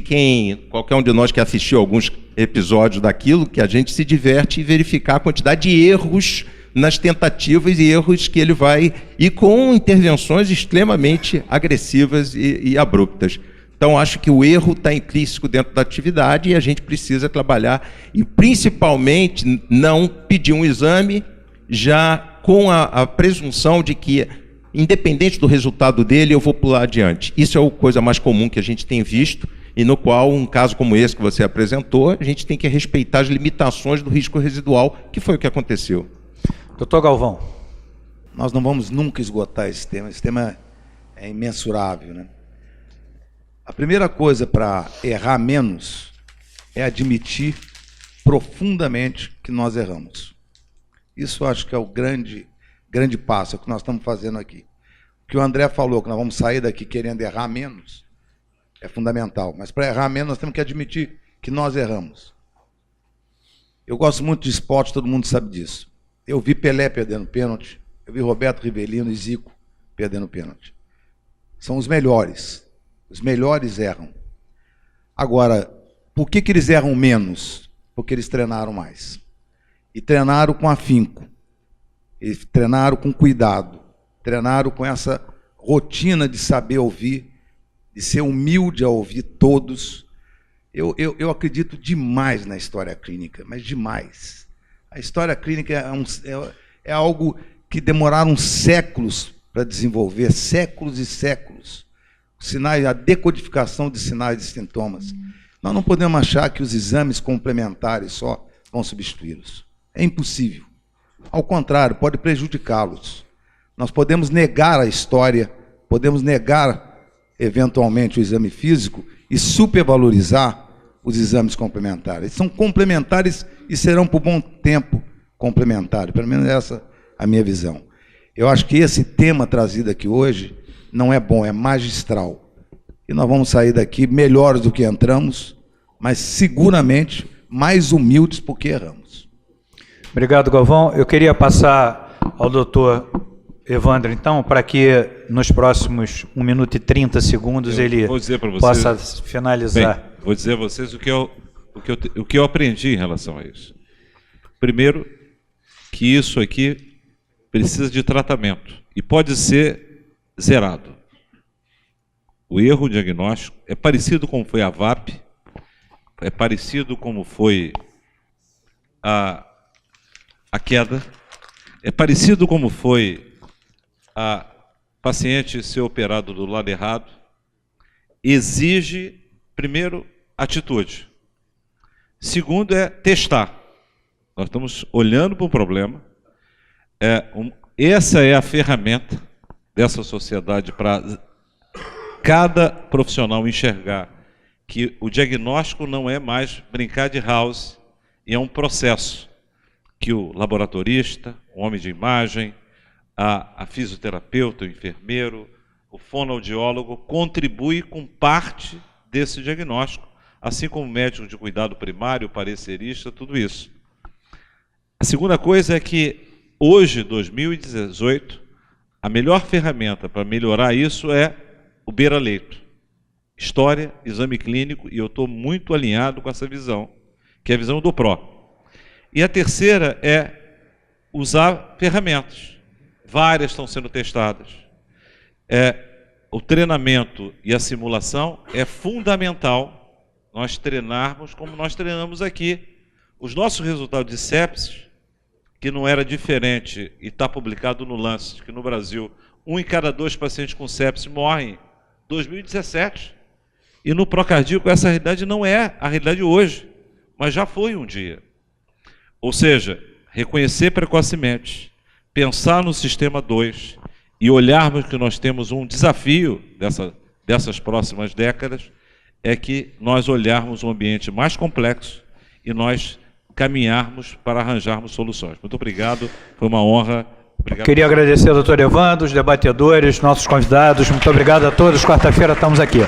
qualquer um de nós que assistiu alguns episódios daquilo, que a gente se diverte em verificar a quantidade de erros nas tentativas e erros que ele vai, e com intervenções extremamente agressivas e abruptas. Então, acho que o erro está intrínseco dentro da atividade e a gente precisa trabalhar e, principalmente, não pedir um exame já com a presunção de que, independente do resultado dele, eu vou pular adiante. Isso é a coisa mais comum que a gente tem visto e no qual, um caso como esse que você apresentou, a gente tem que respeitar as limitações do risco residual, que foi o que aconteceu. Doutor Galvão. Nós não vamos nunca esgotar esse tema é imensurável, né? A primeira coisa para errar menos é admitir profundamente que nós erramos. Isso eu acho que é o grande passo, é o que nós estamos fazendo aqui. O que o André falou, que nós vamos sair daqui querendo errar menos, é fundamental. Mas para errar menos, nós temos que admitir que nós erramos. Eu gosto muito de esporte, todo mundo sabe disso. Eu vi Pelé perdendo pênalti, eu vi Roberto Rivelino e Zico perdendo pênalti. São os melhores. Os melhores erram. Agora, por que eles erram menos? Porque eles treinaram mais. E treinaram com afinco. E treinaram com cuidado. Treinaram com essa rotina de saber ouvir, de ser humilde a ouvir todos. Eu acredito demais na história clínica, mas demais. A história clínica é algo que demoraram séculos para desenvolver, séculos e séculos. Sinais, a decodificação de sinais e sintomas. Nós não podemos achar que os exames complementares só vão substituí-los. É impossível. Ao contrário, pode prejudicá-los. Nós podemos negar a história, podemos negar, eventualmente, o exame físico e supervalorizar os exames complementares. Eles são complementares e serão, por bom tempo, complementares. Pelo menos essa é a minha visão. Eu acho que esse tema trazido aqui hoje não é bom, é magistral. E nós vamos sair daqui melhores do que entramos, mas seguramente mais humildes porque erramos. Obrigado, Galvão. Eu queria passar ao doutor Evandro, então, para que nos próximos 1 minuto e 30 segundos ele possa finalizar. Bem, vou dizer a vocês o que eu aprendi em relação a isso. Primeiro, que isso aqui precisa de tratamento e pode ser zerado. O erro diagnóstico é parecido como foi a VAP, é parecido como foi a queda, é parecido como foi a paciente ser operado do lado errado. Exige, primeiro, atitude. Segundo é testar. Nós estamos olhando para um problema. Essa é a ferramenta dessa sociedade para cada profissional enxergar que o diagnóstico não é mais brincar de house, e é um processo que o laboratorista, o homem de imagem, a fisioterapeuta, o enfermeiro, o fonoaudiólogo contribui com parte desse diagnóstico, assim como o médico de cuidado primário, o parecerista, tudo isso. A segunda coisa é que hoje, 2018, a melhor ferramenta para melhorar isso é o beira-leito. História, exame clínico, e eu estou muito alinhado com essa visão, que é a visão do PRO. E a terceira é usar ferramentas. Várias estão sendo testadas. O treinamento e a simulação é fundamental nós treinarmos como nós treinamos aqui. Os nossos resultados de sepsis, que não era diferente, e está publicado no Lancet, que no Brasil, 1 em cada 2 pacientes com sepsis morrem em 2017. E no procardíaco essa realidade não é a realidade hoje, mas já foi um dia. Ou seja, reconhecer precocemente, pensar no sistema 2 e olharmos que nós temos um desafio dessas próximas décadas, é que nós olharmos um ambiente mais complexo e nós caminharmos para arranjarmos soluções. Muito obrigado, foi uma honra. Obrigado. Queria agradecer ao doutor Evandro, os debatedores, nossos convidados. Muito obrigado a todos. Quarta-feira estamos aqui.